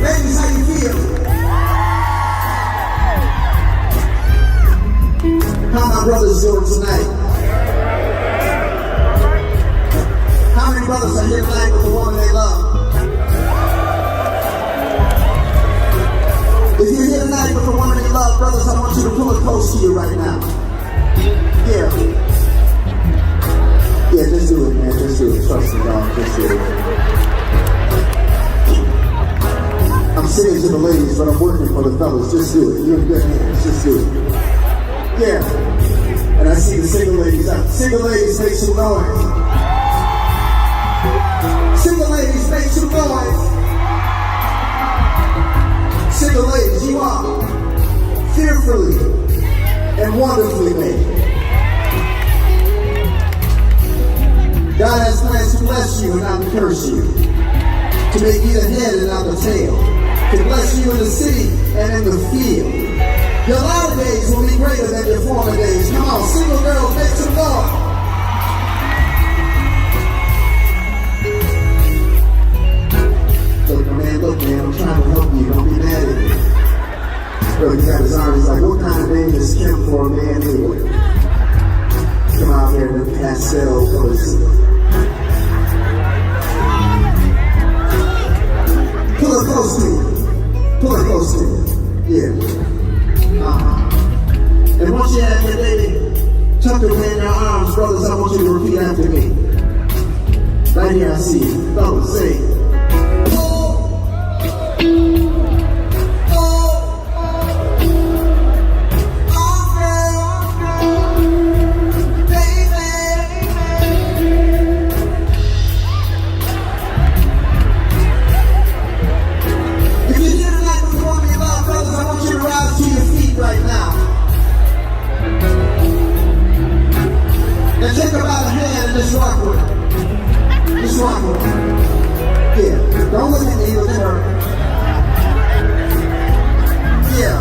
Ladies, how you feel? How my brothers doing tonight? How many brothers are here tonight with the woman they love? If you're here tonight with the woman you love, brothers, I want you to pull it close to you right now. Yeah. Yeah, just do it, man. Just do it. Trust me, y'all. Just do it. I'm I'm singing to the ladies, but I'm working for the fellas. Just do it. You're in good hands. Just do it. Yeah. And I see the single ladies out. Single ladies, make some noise. Single ladies, make some noise. Single ladies, you are fearfully and wonderfully made. God has plans to bless you and not to curse you, to make you the head and not the tail, to bless you in the city and in the field. Your latter days will be greater than your former days. Come on, single girls, make some noise. Look man, I'm trying to help you. Don't be mad at me. Bro, he got his arm. He's like, what kind of name is Kim for a man anyway? Come out here in the pastel colors. Pull her close to you. Pull her close to you. Yeah. And once you have your lady tucked away in your arms, brothers, I want you to repeat after me. Right here, I see you. Fellas, say. Don't look at me, look at her. Yeah.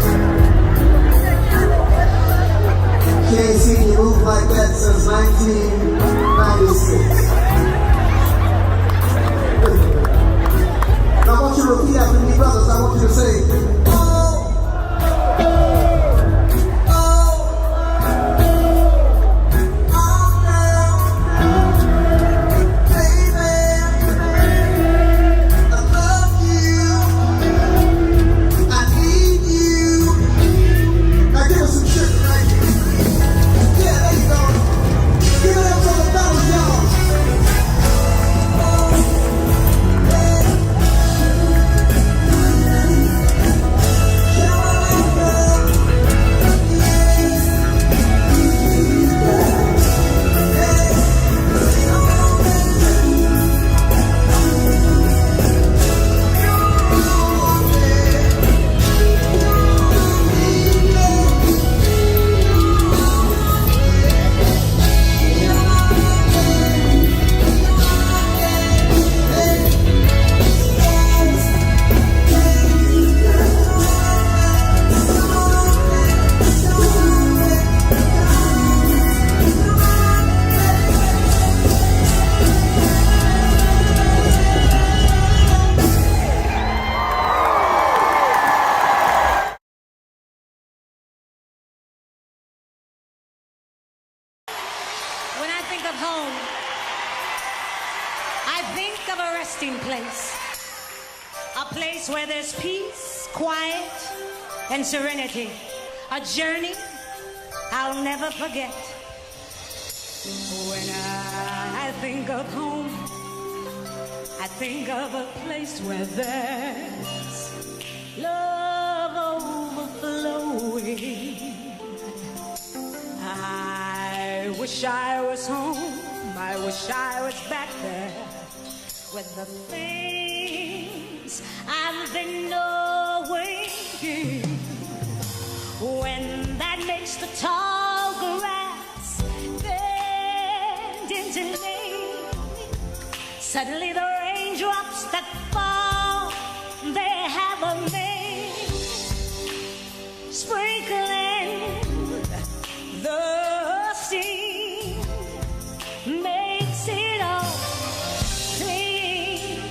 She ain't seen you move like that since 1996. Now I want you to repeat after me, brothers. I want you to say, where there's peace, quiet, and serenity. A journey I'll never forget. When I think of home, I think of a place where there's love overflowing. I wish I was home. I wish I was back there with the things I've been knowing. When that makes the tall grass bend into rain, suddenly the raindrops that fall, they have a name, sprinkling the sea makes it all clean.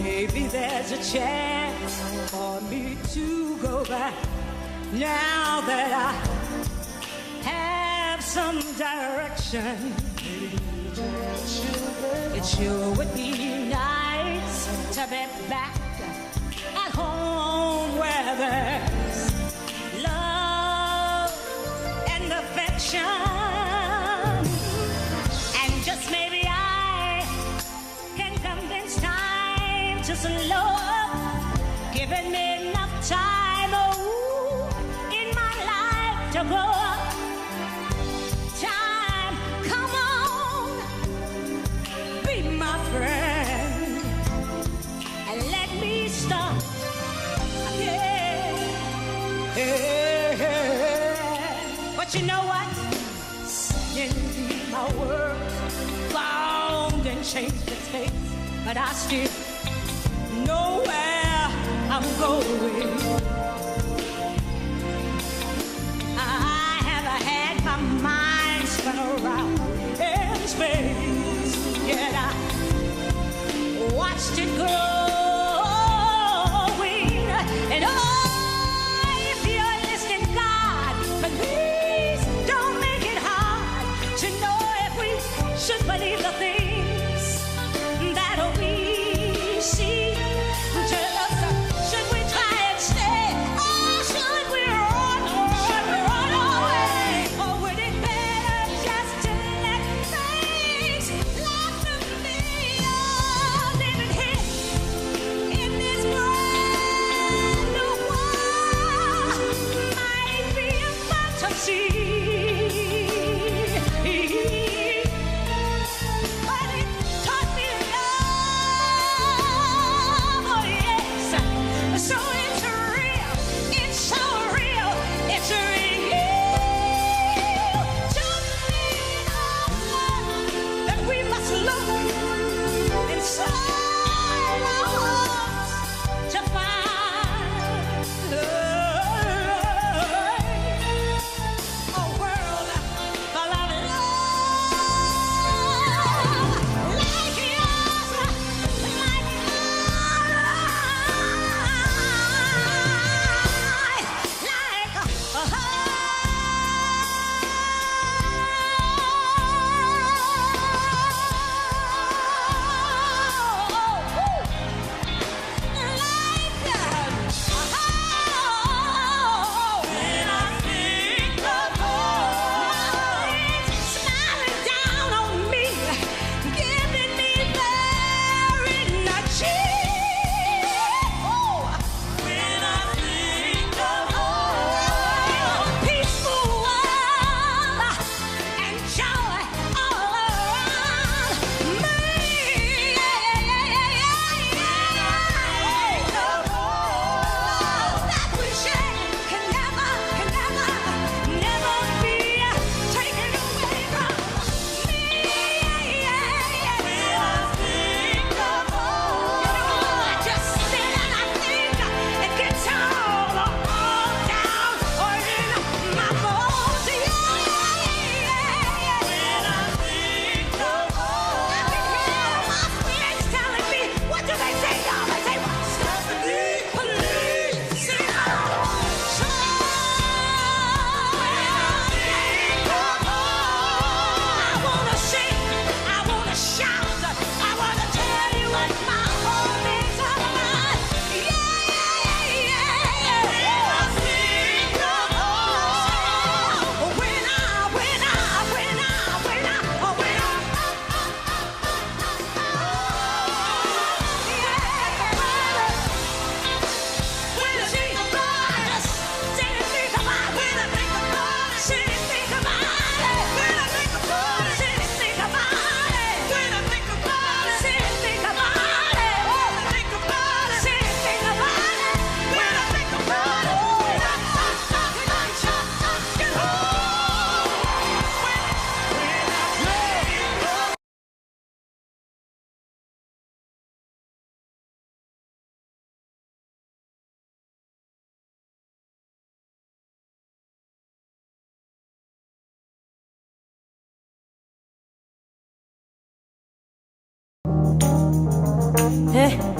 Maybe there's a chance for me to go back now that I have some direction. It sure would be nice to be back at home where there's love and affection. And just maybe I to slow up, giving me enough time, oh, in my life to grow up. Time, come on, be my friend, and let me start again. But you know what? Sin be my word, bound and changed its face, but I still know where I'm going. I have had my mind spun around in space, yet I watched it growing. And oh, if you're listening, God, please don't make it hard to know if we should believe the things that we see. Tell us, should we try and stay, or should we run away? Or would it better just to let things left to me? Oh, living here in this brand new world might be a fantasy. But it taught me love, oh yes. So it's real, it's so real, it's real to me, oh, that we must look inside our hearts to find love. A world full of love, like yours, like when I think of smiling down on me, giving me their energy. When I think of peaceful world and joy all around me. That we share can never be taken away from me. When I think of I just sit and I think it gets all down or in my bones. When I think of I can hear my spirits telling me, what do they say, y'all? They say, what? Stephanie, please sing out. I wanna sing, I wanna shout, I wanna tell you what my home is about. When I think of when Hey.